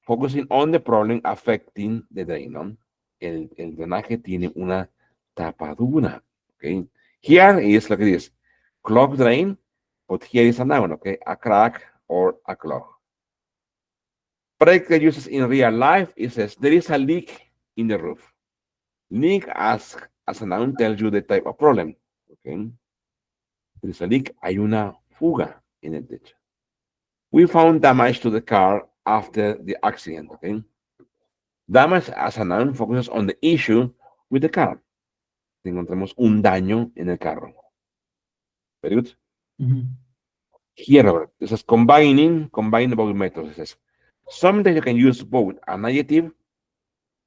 Speaker 1: Focusing on the problem affecting the drain. ¿No? El drenaje tiene una tapadura. Okay. Here is like this. Clog drain. But here is a noun. Okay. A crack or a clog. Practical uses in real life, it says there is a leak in the roof. Leak as a noun tells you the type of problem. Okay. There is a leak, hay una fuga en el techo. We found damage to the car after the accident. Okay. Damage as a noun focuses on the issue with the car. Encontramos un daño en el carro. Very good. Here, Robert, this is combining both methods. It says, sometimes you can use both an adjective,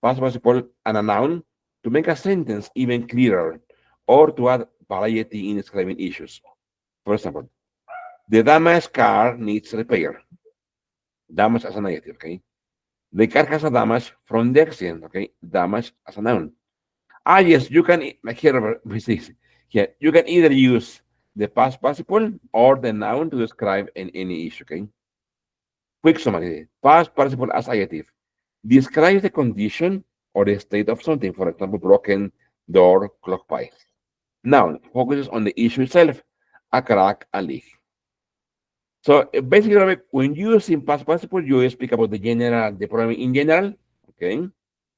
Speaker 1: past participle, and a noun to make a sentence even clearer, or to add variety in describing issues. For example, the damaged car needs repair. Damage as an adjective, okay? The car has a damage from the accident, okay? Damage as a noun. Ah, yes, you can, like here, we see here, you can either use the past participle or the noun to describe any issue, okay? Quick summary. Past participle as adjective describes the condition or the state of something, for example, broken door, clock pipe. Noun focuses on the issue itself, a crack, a leak. So basically, when you use in past participle, you speak about the problem in general, okay,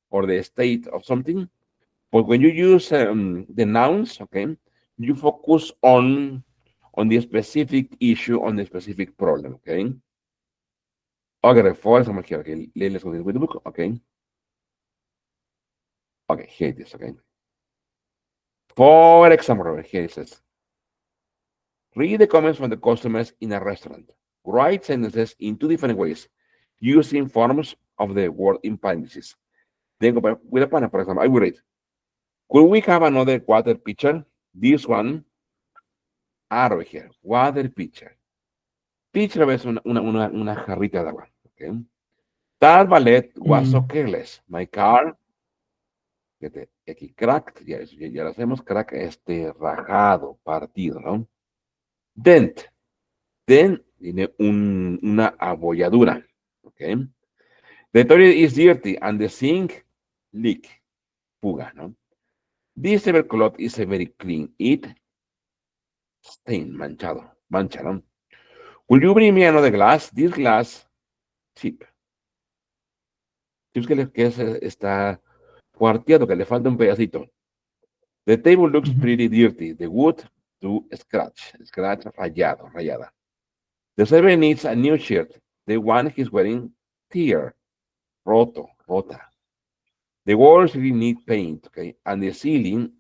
Speaker 1: or the state of something. But when you use the nouns, okay, you focus on the specific issue, on the specific problem, okay. Okay, for example, here, okay, let's go with the book, okay. Okay, here it is, okay. For example, here it says, read the comments from the customers in a restaurant. Write sentences in two different ways, using forms of the word in parentheses. Then go back with a panel, for example, I will read. Could we have another water pitcher? This one, arrow here, water pitcher. Pitcher es una jarrita de agua. Okay. That ballet was so
Speaker 2: Mm,
Speaker 1: careless. My car, fíjate, aquí cracked, ya lo hacemos, crack, rajado, partido, ¿no? Dent, dent tiene una abolladura, okay. The toilet is dirty and the sink leak, fuga, ¿no? This tablecloth is very clean. It stain, manchado, mancha, ¿no? Will you bring me another glass? This glass, chip. Chips está cuarteado, que le falta un pedacito. The table looks
Speaker 2: mhm,
Speaker 1: pretty dirty. The wood to scratch, scratch, rayado, rayada. The servant needs a new shirt. The one he's wearing, tear, roto, rota. The walls really need paint, okay? And the ceiling,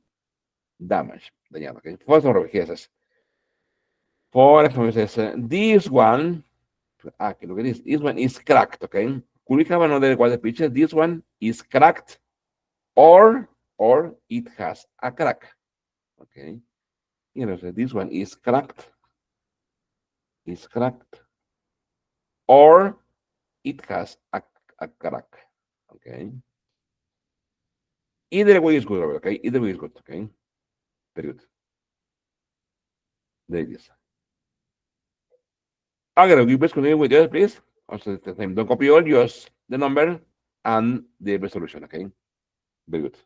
Speaker 1: damage, dañado, okay? First of all, here says, for example, it says, this one, okay, look at this one is cracked, okay? Could we have another water picture? This one is cracked or it has a crack, okay? You know, so this one is cracked, or it has a crack, okay? Either way is good, okay? Either way is good, okay? Very good. There it is. Okay, you please continue with yours, please. Also, the same. Don't copy all, just the number and the resolution, okay? Very good.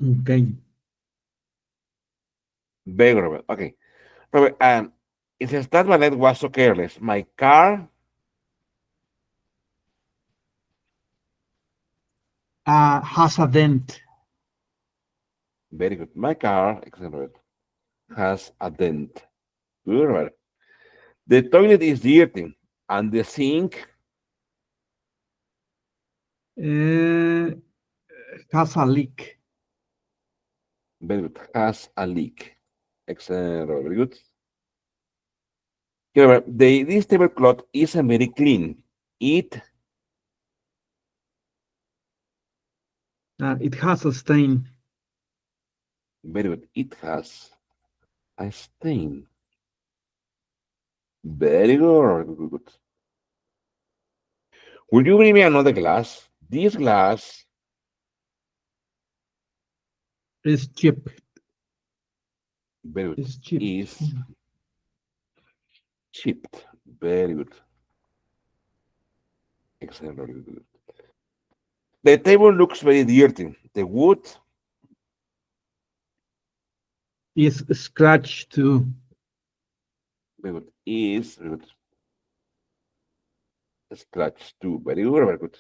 Speaker 2: Okay.
Speaker 1: Very good, Robert. Okay. Robert, it says that ballet was so careless. My car,
Speaker 2: Has a dent.
Speaker 1: very good. My car, excellent, Robert, has a dent. Good, Robert. The toilet is dirty, and the sink,
Speaker 2: Uh, has a leak.
Speaker 1: very good, has a leak. Excellent, Robert. Very good. Okay, Robert, this tablecloth isn't very clean. It,
Speaker 2: It has a stain.
Speaker 1: very good, it has a stain. Very good, Robert. Good, good, good. Will you bring me another glass? This glass,
Speaker 2: It's cheap.
Speaker 1: very good,
Speaker 2: It's cheap.
Speaker 1: is chipped. Very good. Excellent. Very good. The table looks very dirty. The wood,
Speaker 2: It's scratched too.
Speaker 1: very good, is very good. Scratched too. Very good. Very good.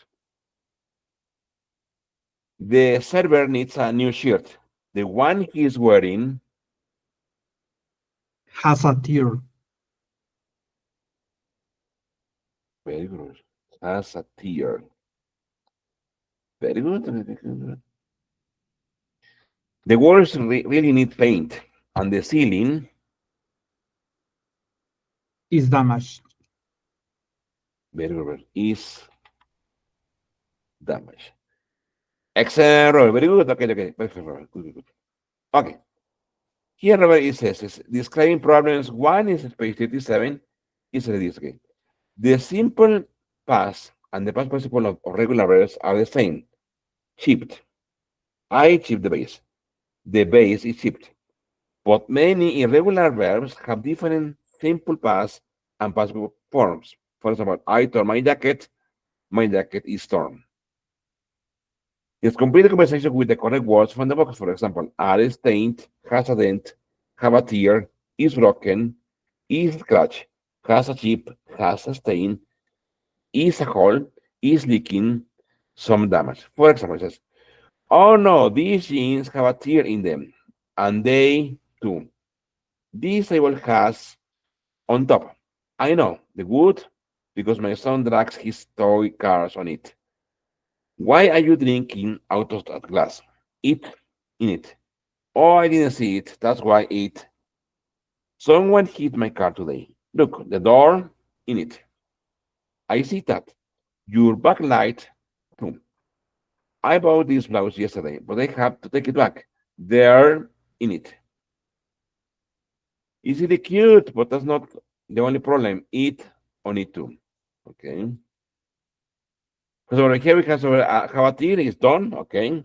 Speaker 1: The server needs a new shirt. The one he's wearing,
Speaker 2: Has a tear.
Speaker 1: very good, has a tear. Very good. Very good. The walls really need paint, and the ceiling,
Speaker 2: Is damaged.
Speaker 1: very good, is damaged. Excellent, Robert. Very good. Okay, okay. Perfect, Robert. Good, good, good. Okay. Here, Robert, it says, is describing problems. One is page 37. Is this, okay. The simple past and the past participle of regular verbs are the same. Chipped. I chipped the base. The base is chipped. But many irregular verbs have different simple past and past forms. For example, I tore my jacket is torn. Let's complete the conversation with the correct words from the box. For example, are stained, has a dent, have a tear, is broken, is scratch, has a chip, has a stain, is a hole, is leaking, some damage. For example, it says, oh no, these jeans have a tear in them, and they too. This table has on top. I know the wood because my son drags his toy cars on it. Why are you drinking out of that glass? It in it. Oh, I didn't see it. That's why it. Someone hit my car today. Look, the door in it. I see that. Your backlight too. I bought this blouse yesterday, but I have to take it back. They're in it. Is it cute? But that's not the only problem. It on it too. Okay. So over here we have have a tear is done. Okay.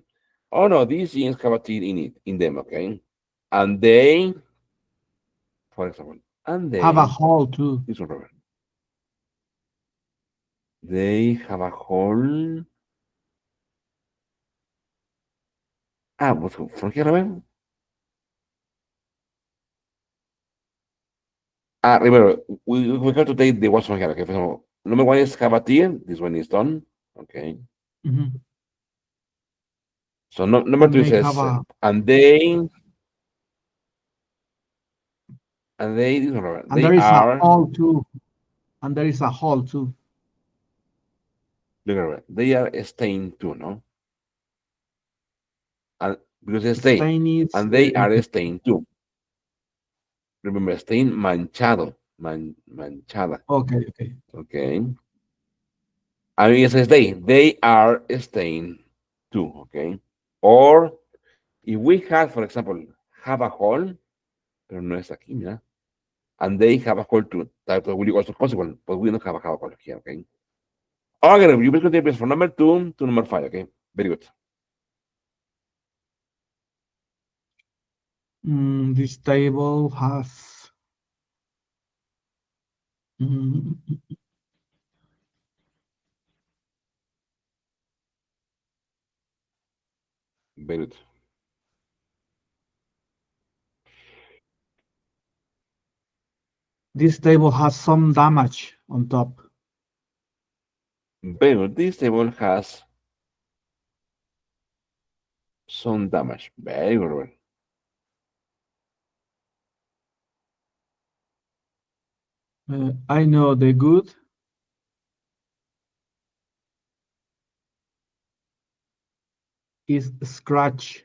Speaker 1: Oh no, these jeans have a tear in it, in them. Okay. And they, for example, and
Speaker 2: Have a
Speaker 1: they,
Speaker 2: hole too.
Speaker 1: this one, Robert. They have a hole. But from here, Robert. Remember, we have to take the words from here. Okay. For example, number one is have a tear. This one is done. Okay.
Speaker 2: Mhm.
Speaker 1: So number
Speaker 2: And
Speaker 1: two
Speaker 2: they have
Speaker 1: says,
Speaker 2: a
Speaker 1: and they, this one, Robert,
Speaker 2: and
Speaker 1: they
Speaker 2: there is a
Speaker 1: are,
Speaker 2: hole too. And there is a hole too.
Speaker 1: look at Robert, they are stained too, no? And because it's they,
Speaker 2: Stain is
Speaker 1: and they are stained too. Remember, stain manchado, manchada.
Speaker 2: okay, okay.
Speaker 1: Okay. I mean, it says they are stained too. Okay. Or if we have, for example, have a hole, pero no es aquí, mira, and they have a hole too. That will be also possible, but we don't have a hole here. Okay. Okay, you will continue from number two to number five. Okay. Very good.
Speaker 2: This table has mm,
Speaker 1: Very good.
Speaker 2: This table has some damage on top.
Speaker 1: Very good. This table has some damage. Very good, Robert.
Speaker 2: I know the good is scratch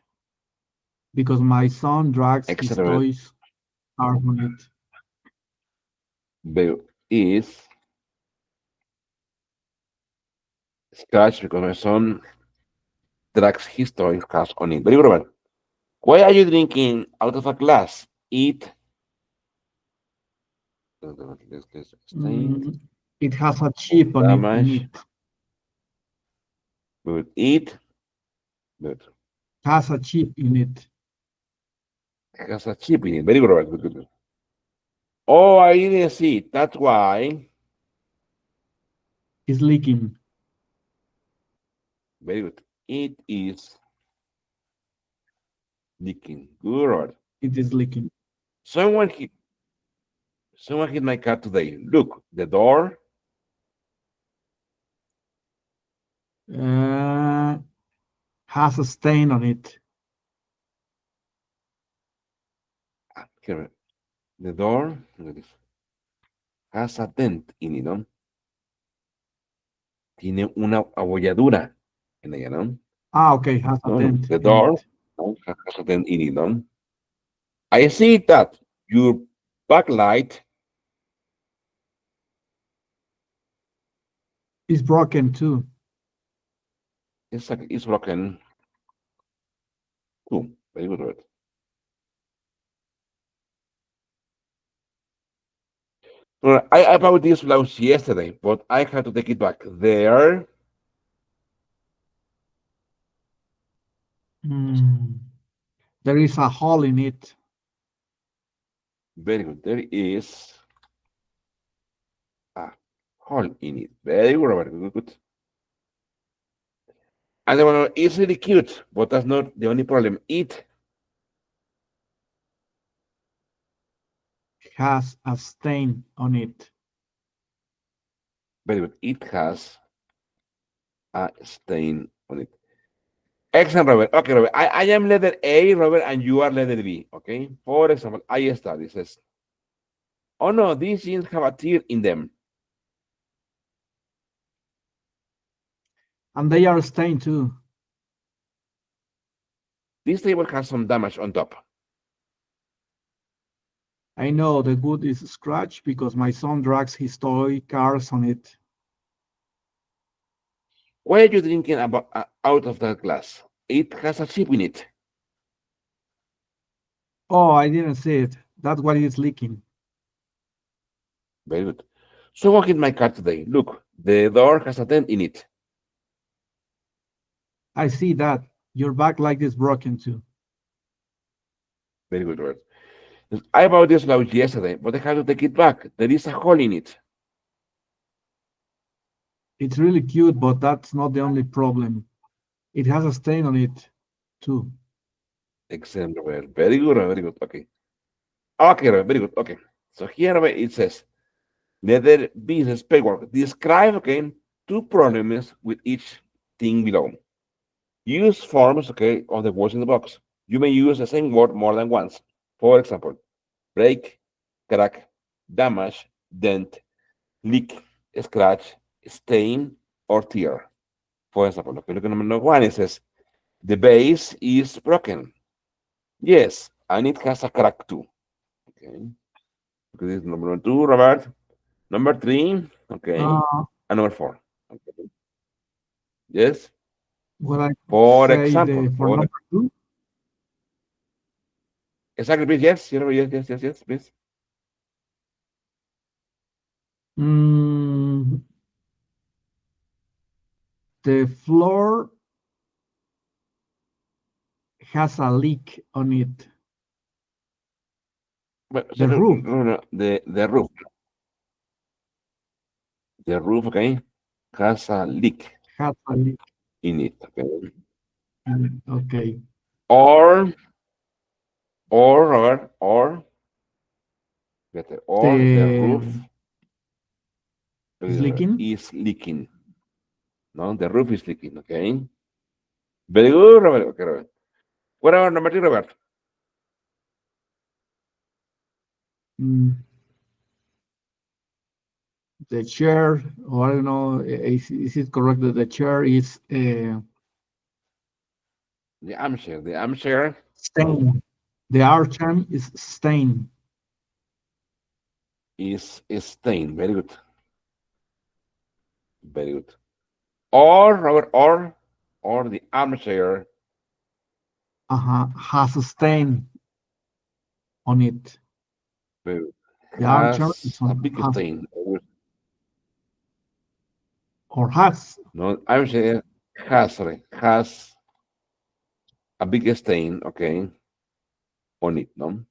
Speaker 2: because my son drags his
Speaker 1: Excellent, Robert.
Speaker 2: toys are on it.
Speaker 1: Very good. Is scratch because my son drags his toy has on it. Very good, Robert. Why are you drinking out of a glass? It stained,
Speaker 2: Mm, it has a chip on it in
Speaker 1: damage.
Speaker 2: it.
Speaker 1: Good. It good.
Speaker 2: Has a chip in it.
Speaker 1: Has a chip in it. Very good, Robert. Good, good, good. Oh, I didn't see it. That's why.
Speaker 2: It's leaking.
Speaker 1: Very good. It is leaking. Good, Robert.
Speaker 2: It is leaking.
Speaker 1: Someone hit, someone hit my car today. Look, the door.
Speaker 2: Has a stain on it.
Speaker 1: Here, the door look at this, has a dent in it, ¿no? Tiene una abolladura en ella, ¿no?
Speaker 2: Ah, okay, has a
Speaker 1: No, look,
Speaker 2: dent
Speaker 1: the
Speaker 2: in
Speaker 1: door
Speaker 2: it.
Speaker 1: no, has a dent in it, ¿no? I see that your backlight
Speaker 2: It's broken too.
Speaker 1: is broken too. Very good, Robert. Well, I bought this blouse yesterday, but I had to take it back. There,
Speaker 2: Mm, there is a hole in it.
Speaker 1: very good. There is a hole in it. Very good, Robert. Good, good. And the one is really cute, but that's not the only problem. It
Speaker 2: Has a stain on it.
Speaker 1: very good. It has a stain on it. Excellent, Robert. Okay, Robert. I am letter A, Robert, and you are letter B. Okay. For example, ahí está. This says, oh no, these jeans have a tear in them.
Speaker 2: And they are stained too.
Speaker 1: This table has some damage on top.
Speaker 2: I know the wood is scratched because my son drags his toy cars on it.
Speaker 1: Why are you drinking about, out of that glass? It has a chip in it.
Speaker 2: Oh, I didn't see it. That's why it's leaking.
Speaker 1: Very good. So walk in my car today. Look, the door has a dent in it.
Speaker 2: I see that. Your backlight is broken too.
Speaker 1: Very good, Robert. I bought this blouse yesterday, but I had to take it back. There is a hole in it.
Speaker 2: It's really cute, but that's not the only problem. It has a stain on it too.
Speaker 1: Excellent, Robert. Very good, Robert. Very good. Okay. Okay, Robert. Very good. Okay. So here, Robert, it says, letter B says paperwork. Describe, okay, two problems with each thing below. Use forms, okay, of the words in the box. You may use the same word more than once. For example, break, crack, damage, dent, leak, scratch, stain, or tear. For example, okay, look at number one. It says, the base is broken. Yes, and it has a crack too. Okay. Look at this number two, Robert. Number three, okay.
Speaker 2: Uh,
Speaker 1: And number four. Okay. Yes.
Speaker 2: what I
Speaker 1: For
Speaker 2: say
Speaker 1: example,
Speaker 2: for number two,
Speaker 1: exactly, please. Yes, yes, please.
Speaker 2: mm, the floor has a leak on it.
Speaker 1: But,
Speaker 2: The roof
Speaker 1: no, the roof. The roof, okay, has a leak
Speaker 2: has a leak
Speaker 1: in it. Okay.
Speaker 2: in it. Okay.
Speaker 1: Or, Robert, or Better. Or the roof
Speaker 2: The is leaking.
Speaker 1: is leaking. No, the roof is leaking. Okay. Very good, Robert. Okay, Robert. What about number two, Robert?
Speaker 2: Mm, the chair, or I don't know, is it correct that the chair is
Speaker 1: The armchair. The armchair
Speaker 2: stained? The archer is stained.
Speaker 1: is stained. Very good. Very good. Or, Robert, or the armchair
Speaker 2: Has a stain on it.
Speaker 1: very
Speaker 2: The archer
Speaker 1: has
Speaker 2: is
Speaker 1: a
Speaker 2: on
Speaker 1: big
Speaker 2: has
Speaker 1: stain.
Speaker 2: or has.
Speaker 1: No, armchair has, sorry, has a big stain, okay, on it, no?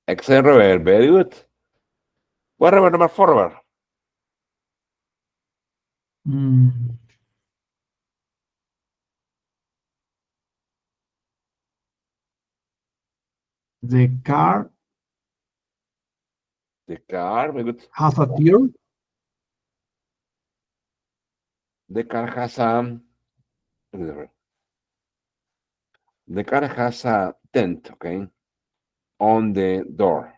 Speaker 1: Excellent, Robert. Very good. What about number four, Robert?
Speaker 2: Mm, the car
Speaker 1: The car, very good.
Speaker 2: has a tear.
Speaker 1: The car has a, the car has a dent, okay, on the door.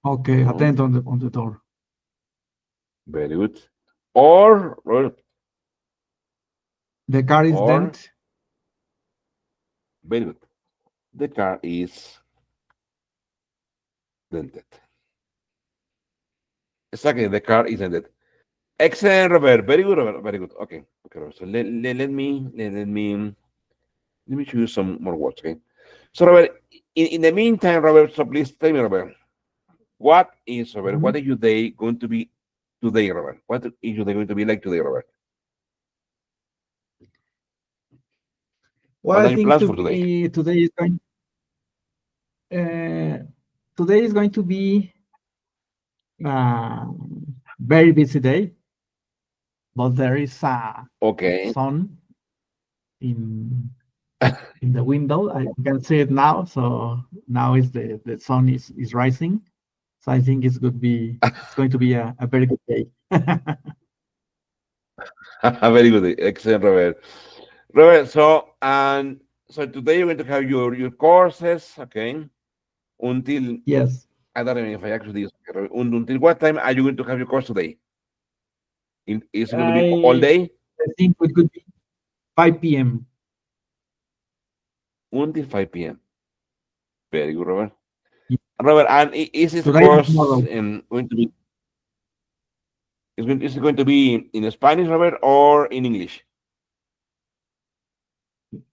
Speaker 2: Okay, a
Speaker 1: No?
Speaker 2: dent on the door.
Speaker 1: Very good. Or, Robert,
Speaker 2: The car is
Speaker 1: or,
Speaker 2: dent.
Speaker 1: very good. The car is dented. Exactly, the car is dented. Excellent, Robert. Very good, Robert. Very good. Okay. Okay, Robert. So let me choose some more words. Okay. So, Robert, in the meantime, Robert, so please tell me, Robert, what is, Robert,
Speaker 2: Mhm.
Speaker 1: what is your day going to be today, Robert? What is your day going to be like today, Robert?
Speaker 2: Well,
Speaker 1: What
Speaker 2: I
Speaker 1: are your
Speaker 2: think
Speaker 1: plans
Speaker 2: to
Speaker 1: for today?
Speaker 2: be uh, today is going to be a very busy day, but there is a
Speaker 1: Okay.
Speaker 2: sun in the window. I can see it now. So now is the sun is rising. So I think it's going to be a very good day.
Speaker 1: Very good. Excellent, Robert. Robert, so, and so today you're going to have your courses, okay, until,
Speaker 2: Yes,
Speaker 1: I don't know if I actually, until what time are you going to have your course today? Is it going to be all
Speaker 2: I
Speaker 1: day?
Speaker 2: I think it could be 5 p.m.
Speaker 1: Until 5 p.m. Very good, Robert. Robert, and is this
Speaker 2: Today and
Speaker 1: course
Speaker 2: tomorrow.
Speaker 1: going to be is it going to be in Spanish, Robert, or in English?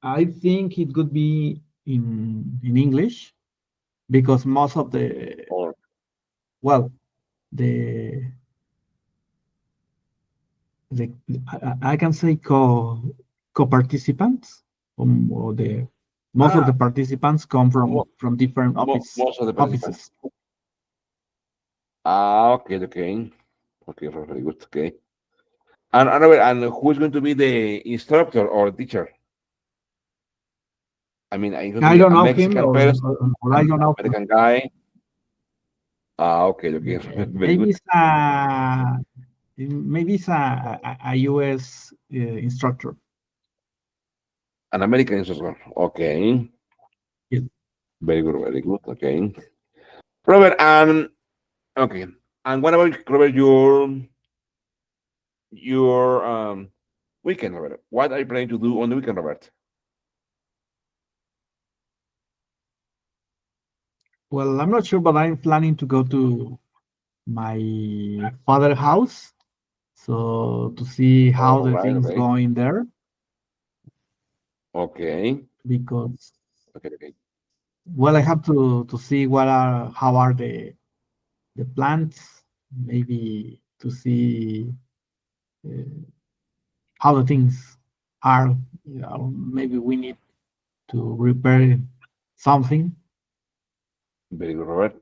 Speaker 2: I think it could be in English because most of the
Speaker 1: Or
Speaker 2: well the I can say co-participants or the most of
Speaker 1: ah,
Speaker 2: the participants come from different
Speaker 1: most of the participants.
Speaker 2: offices.
Speaker 1: Ah, okay, okay, okay, Robert, very good, okay. And Robert, and who is going to be the instructor or teacher? I mean, are you going to
Speaker 2: I
Speaker 1: be
Speaker 2: don't
Speaker 1: a
Speaker 2: know him
Speaker 1: Mexican person,
Speaker 2: or I
Speaker 1: an
Speaker 2: don't know her.
Speaker 1: American guy? Ah, okay, okay, very
Speaker 2: Maybe
Speaker 1: good.
Speaker 2: it's a maybe it's a US instructor.
Speaker 1: An American instructor. Okay,
Speaker 2: Yes.
Speaker 1: very good, very good. Okay, Robert, and okay, and what about Robert? Your weekend, Robert. What are you planning to do on the weekend, Robert?
Speaker 2: Well, I'm not sure, but I'm planning to go to my father's house, so to see how
Speaker 1: All
Speaker 2: the
Speaker 1: right,
Speaker 2: things
Speaker 1: okay,
Speaker 2: going there,
Speaker 1: okay,
Speaker 2: because
Speaker 1: okay, okay.
Speaker 2: well, I have to see what are how are the plants, maybe to see uh, how the things are. You know, maybe we need to repair something.
Speaker 1: Very good, Robert.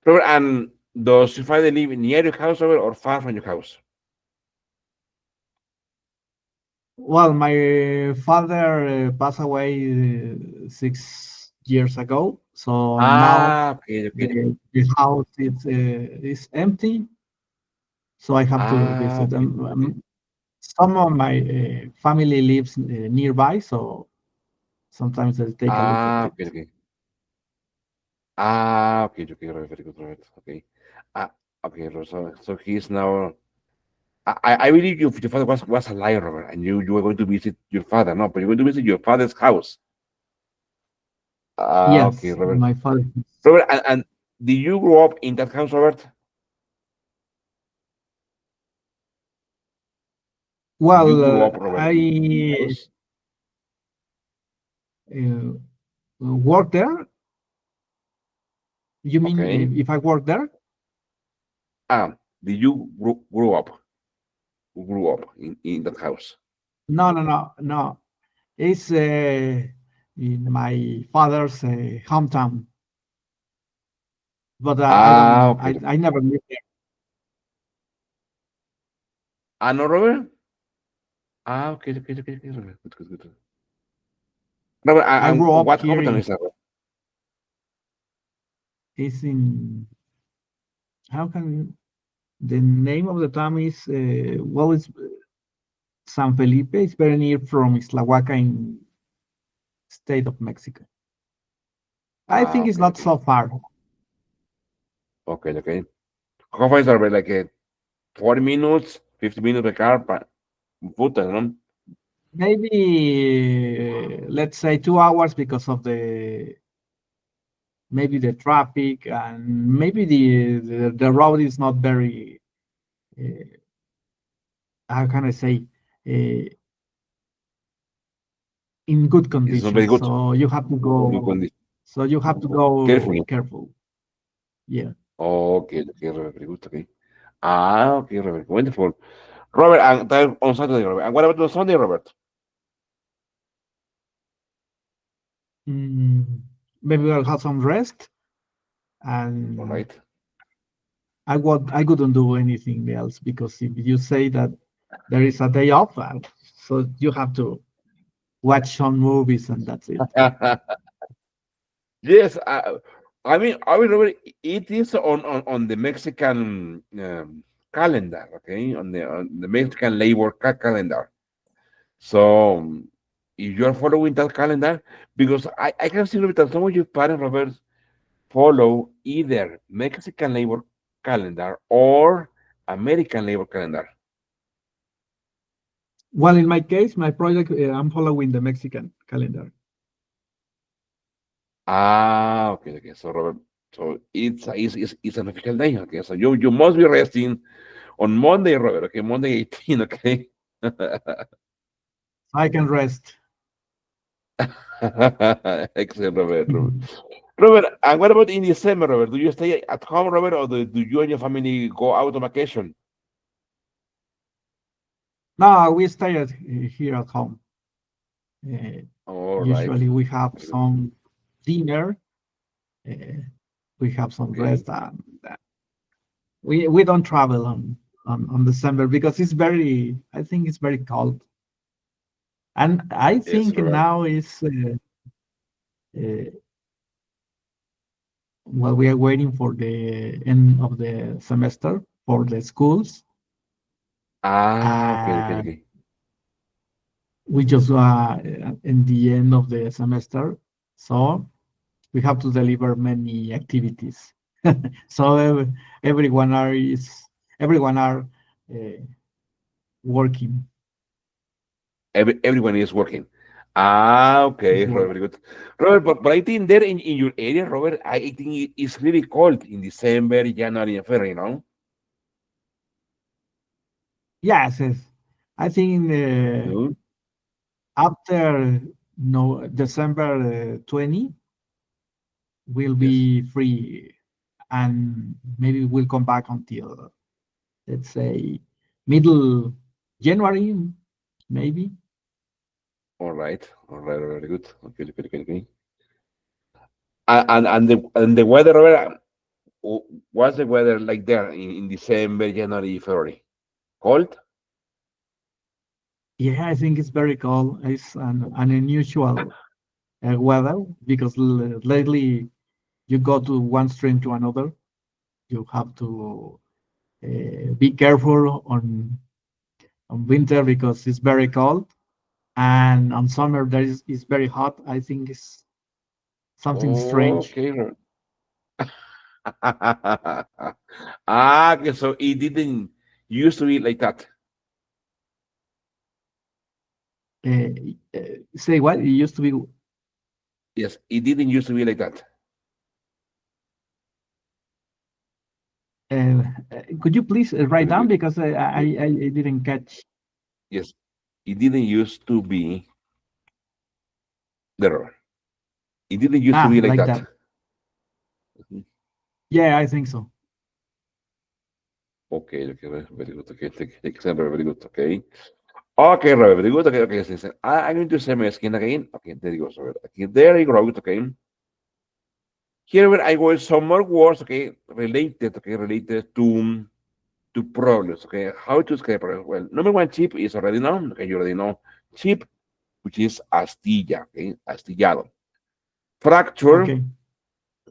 Speaker 1: Robert, and does your father live near your house, Robert, or far from your house?
Speaker 2: Well, my father passed away 6 years ago. So now
Speaker 1: Ah, okay, okay.
Speaker 2: the house is empty. So I have to
Speaker 1: Ah,
Speaker 2: visit.
Speaker 1: okay, okay.
Speaker 2: Some of my family lives nearby, so sometimes I take a look at
Speaker 1: Ah,
Speaker 2: it.
Speaker 1: okay, okay. Ah, okay, okay, Robert, very good, Robert. Okay. Ah, okay, so he's now. I believe your father was alive, Robert, and you were going to visit your father, no? But you're going to visit your father's house. Ah, okay,
Speaker 2: Yes,
Speaker 1: Robert.
Speaker 2: my father.
Speaker 1: Robert, and did you grow up in that house, Robert? Did you grow
Speaker 2: Well,
Speaker 1: up, Robert, in this
Speaker 2: I
Speaker 1: house?
Speaker 2: uh, work there. You mean
Speaker 1: Okay.
Speaker 2: if I work there?
Speaker 1: Ah, did you grew up in that house?
Speaker 2: No, no, no, no. It's in my father's hometown, but I
Speaker 1: Ah,
Speaker 2: don't.
Speaker 1: okay.
Speaker 2: I never lived there.
Speaker 1: Ah, no, Robert? Ah, okay, okay, okay, okay, Robert. Good, good, good. Robert,
Speaker 2: I
Speaker 1: and
Speaker 2: grew up
Speaker 1: what
Speaker 2: here.
Speaker 1: hometown is that?
Speaker 2: Is in how can the name of the town is well, it's San Felipe. It's very near from Islahuaca in state of Mexico. I
Speaker 1: Ah,
Speaker 2: think it's
Speaker 1: okay,
Speaker 2: not
Speaker 1: okay.
Speaker 2: so far.
Speaker 1: Okay, okay. How far is that, Robert? Like 40 minutes, 50 minutes by car, puta, no?
Speaker 2: Maybe let's say 2 hours because of the maybe the traffic and maybe the road is not very uh, how can I say uh, in good
Speaker 1: It's not very
Speaker 2: condition.
Speaker 1: good.
Speaker 2: So you have to
Speaker 1: Good
Speaker 2: go.
Speaker 1: condition.
Speaker 2: So you have to go
Speaker 1: Carefully.
Speaker 2: careful. Yeah.
Speaker 1: Okay, okay, Robert, very good, okay. Ah, okay, Robert, wonderful. Robert, and that on Saturday, Robert. And what about on Sunday, Robert?
Speaker 2: Mm, maybe I'll have some rest,
Speaker 1: All
Speaker 2: and
Speaker 1: right.
Speaker 2: I couldn't do anything else because if you say that there is a day off, so you have to watch some movies and that's it.
Speaker 1: Yes, I mean, Robert, it is on the Mexican calendar, okay, on the Mexican labor calendar. So, if you are following that calendar, because I can see that some of your parents, Robert, follow either Mexican labor calendar or American labor calendar.
Speaker 2: Well, in my case, my project, I'm following the Mexican calendar.
Speaker 1: Ah, okay, okay. So, Robert, so it's an official day, okay. So you must be resting on Monday, Robert. Okay, Monday 18, okay.
Speaker 2: I can rest.
Speaker 1: Excellent, Robert. Robert, and what about in December, Robert? Do you stay at home, Robert, or do you and your family go out on vacation?
Speaker 2: No, we stay here at home. Uh,
Speaker 1: All right.
Speaker 2: Usually we have some dinner, uh, we have some
Speaker 1: Okay.
Speaker 2: rest, and we don't travel on December because it's very, I think it's very cold. And I
Speaker 1: Yes,
Speaker 2: think
Speaker 1: Robert.
Speaker 2: now is uh, well, we are waiting for the end of the semester for the schools.
Speaker 1: Ah, okay, okay,
Speaker 2: Uh,
Speaker 1: okay.
Speaker 2: we just in the end of the semester, so we have to deliver many activities. So everyone are is everyone are uh, working
Speaker 1: Everyone is working. Ah, okay,
Speaker 2: is
Speaker 1: Robert,
Speaker 2: work.
Speaker 1: very good. Robert, but I think there in your area, Robert, I think it's really cold in December, January, and February, no?
Speaker 2: Yes, yes. I think
Speaker 1: No?
Speaker 2: after no December 20 will
Speaker 1: Yes.
Speaker 2: be free, and maybe we'll come back until let's say middle January, maybe.
Speaker 1: All right, very good. Okay, okay, okay, okay. And the weather, Robert, what's the weather like there in December, January, February? Cold?
Speaker 2: Yeah, I think it's very cold. It's an unusual. weather, because lately you go to one stream to another, you have to be careful on winter because it's very cold, and on summer there is it's very hot. I think it's something strange.
Speaker 1: Okay, Robert. Ah, okay, so it didn't used to be like that.
Speaker 2: Uh, Say what? It used to be.
Speaker 1: Yes, it didn't used to be like that.
Speaker 2: Could you please write
Speaker 1: Very
Speaker 2: down
Speaker 1: good.
Speaker 2: because I didn't catch.
Speaker 1: Yes, it didn't used to be there. It didn't used to
Speaker 2: Ah,
Speaker 1: be like
Speaker 2: like
Speaker 1: that.
Speaker 2: that.
Speaker 1: Mhm.
Speaker 2: Yeah, I think so.
Speaker 1: Okay, okay, very good. Okay, thank you, very good. Okay. Okay, Robert, very good. Okay, okay. I'm going to say my skin again. Okay, there you go, Robert. Okay, there you go. Okay. Here I go some more words, okay, related to problems, okay. How to describe problems? Well, number one, chip is already known, okay, you already know. Chip, which is astilla, okay, astillado. Fracture,
Speaker 2: Okay.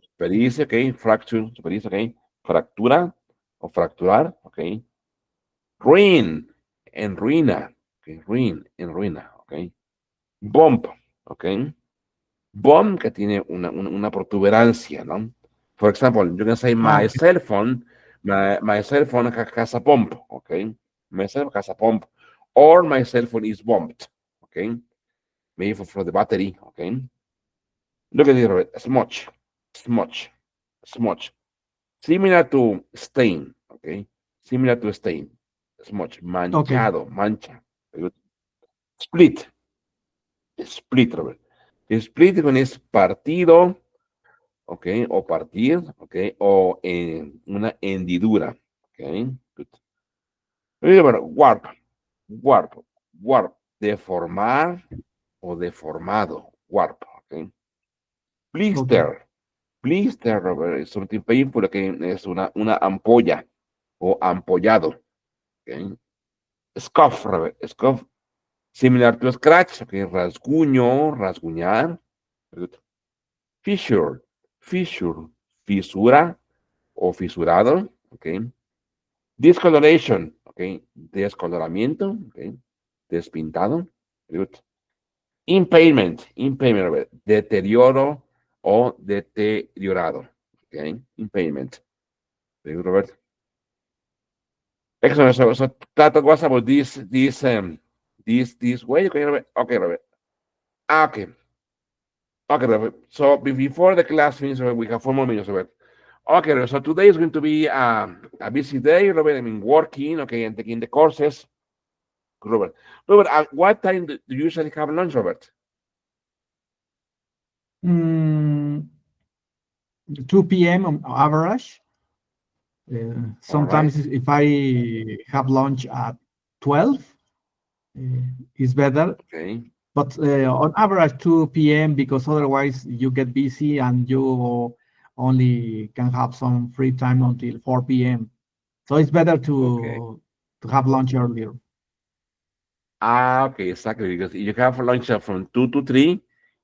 Speaker 1: super easy, okay, fracture, super easy, okay. Fractura o fracturar, okay. Ruin, en ruina, okay, ruin, en ruina, okay. Bump, okay. Bump que tiene una protuberancia, ¿no? For example, you can say
Speaker 2: Ah,
Speaker 1: my
Speaker 2: okay.
Speaker 1: cell phone, my cell phone has a bump, okay? My cell phone has a bump, or my cell phone is bumped, okay? Maybe for the battery, okay? Look at it, Robert. Smudge, smudge, smudge. Similar to stain, okay? Similar to stain. Smudge,
Speaker 2: Okay.
Speaker 1: manchado, mancha. Very good. Split, split, Robert. Split when es partido, ¿ok? O partir, ¿ok? O una hendidura, ¿ok? Good. Remember, warp, warp, warp, deformar o deformado, warp, ¿ok?
Speaker 2: Okay.
Speaker 1: Blister, blister, Robert, es something painful, ¿ok? Es una ampolla o ampollado, ¿ok? Scuff, Robert, scuff, similar to scratch, ¿ok? Rasguño, rasguñar, good. Fissure, fissure, fisura o fisurado, ¿ok? Discoloration, ¿ok? Descoloramiento, ¿ok? Despintado. Very good. Impairment, impairment, a ver, deterioro o deteriorado, ¿ok? Impairment. Very good, Robert. Excellent. So that was about this way. Okay, Robert. Okay, Robert. Okay. Okay, Robert. So before the class finishes, we have 4 more minutes, Robert. Okay, Robert. So today is going to be a busy day, Robert. I mean, working, okay, and taking the courses. Robert. Robert, at what time do you usually have lunch, Robert?
Speaker 2: Mm, 2 p.m. on average.
Speaker 1: All right.
Speaker 2: Sometimes if I have lunch at 12, is better.
Speaker 1: Okay.
Speaker 2: But on average 2 p.m. because otherwise you get busy and you only can have some free time until 4 p.m. So it's better
Speaker 1: Okay.
Speaker 2: to have lunch earlier.
Speaker 1: Ah, okay, exactly. Because if you have lunch from 2 to 3,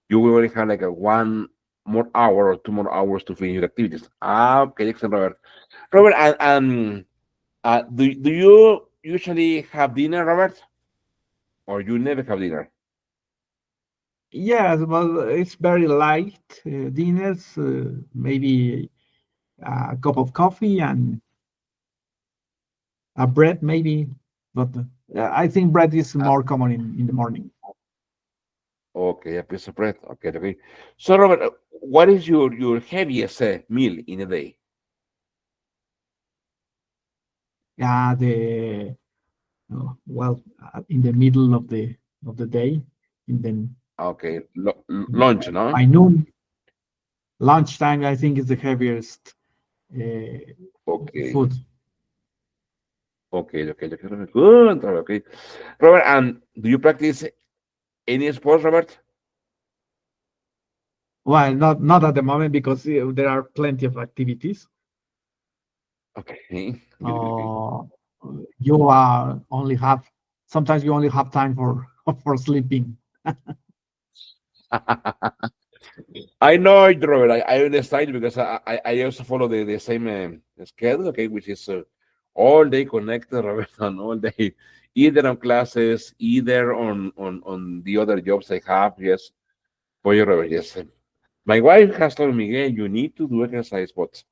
Speaker 1: you will already have like a 1 more hour or 2 more hours to finish your activities. Ah, okay, excellent, Robert. Robert, do you usually have dinner, Robert, or you never have dinner?
Speaker 2: Yes, well, it's very light dinners, maybe a cup of coffee and a bread, maybe. But I think bread is
Speaker 1: Ah,
Speaker 2: more common in the morning.
Speaker 1: okay, a piece of bread. Okay, okay. So, Robert, what is your heaviest meal in a day?
Speaker 2: The well, in the middle of the day, and then
Speaker 1: Okay, lunch, no?
Speaker 2: by noon, lunchtime, I think is the heaviest
Speaker 1: Okay.
Speaker 2: food.
Speaker 1: Okay, okay, okay, Robert. Good, Robert. Okay, Robert. And do you practice any sports, Robert?
Speaker 2: Well, not at the moment because there are plenty of activities.
Speaker 1: Okay, good, good, good.
Speaker 2: Uh, you only have sometimes you only have time for for sleeping.
Speaker 1: I know it, Robert. I understand because I also follow the same schedule, okay, which is all day connected, Robert, and all day, either on classes, either on the other jobs I have. Yes, for you, Robert. Yes. My wife has told me, Miguel, you need to do exercise, but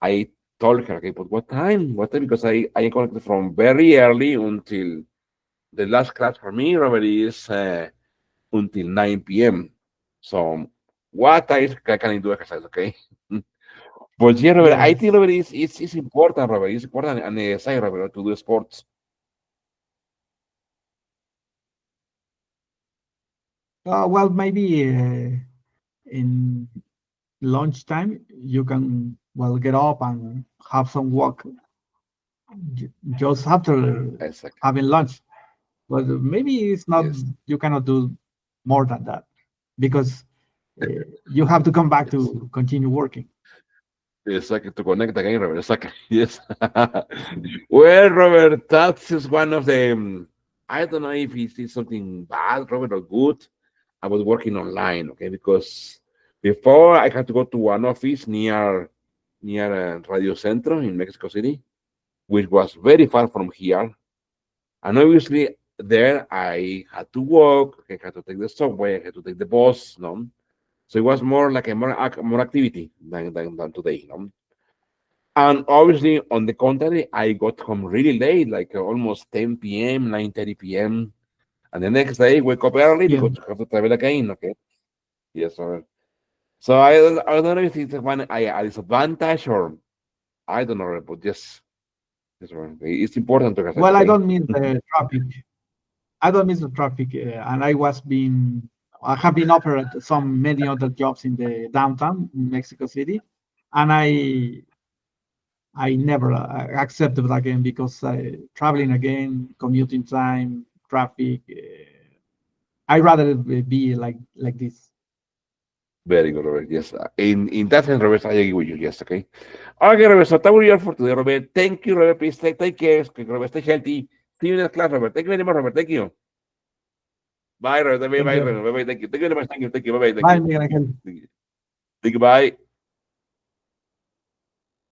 Speaker 1: I told her, okay, but what time? What time? Because I connected from very early until the last class for me, Robert, is until 9 p.m. So what time can I do exercise, okay? But yeah, Robert, I think,
Speaker 2: Yes.
Speaker 1: Robert, it's important, Robert. It's important and necessary, Robert, to do sports.
Speaker 2: Well, maybe in lunchtime you can well get up and have some walk just after
Speaker 1: Exactly.
Speaker 2: having lunch. But maybe it's not,
Speaker 1: Yes.
Speaker 2: you cannot do more than that because you have to come back
Speaker 1: Yes.
Speaker 2: to continue working.
Speaker 1: Exactly. To connect again, Robert. Exactly. Yes. Well, Robert, that is one of the. I don't know if it's something bad, Robert, or good. I was working online, okay, because before I had to go to an office near Radio Centro in Mexico City, which was very far from here. And obviously, there I had to walk, I had to take the subway, I had to take the bus, no? So it was more like a more activity than today, no? And obviously, on the contrary, I got home really late, like almost 10 p.m., 9:30 p.m. And the next day, wake up early
Speaker 2: Yeah.
Speaker 1: because you have to travel again, okay? Yes, sir. So I don't know if it's a disadvantage or I don't know, but just yes, sir. It's important to exercise,
Speaker 2: Well, I
Speaker 1: okay?
Speaker 2: don't miss the traffic. I don't miss the traffic, and I have been offered some many other jobs in the downtown in Mexico City, and I never accepted it again because traveling again, commuting time, traffic. I rather be like this.
Speaker 1: Very good, Robert. Yes. In that sense, Robert, I agree with you. Yes, okay. Okay, Robert. So that will be all for today, Robert. Thank you, Robert. Please take care. Okay, Robert, stay healthy. See you in the class, Robert. Thank you very much, Robert. Thank you. Bye, Robert. Bye,
Speaker 2: Thank
Speaker 1: bye,
Speaker 2: you.
Speaker 1: Robert. Bye, bye. Thank you. Thank you very much. Thank you. Thank you. Bye, bye. Thank
Speaker 2: Bye,
Speaker 1: you.
Speaker 2: Miguel Angel.
Speaker 1: Thank you. Thank you. Bye.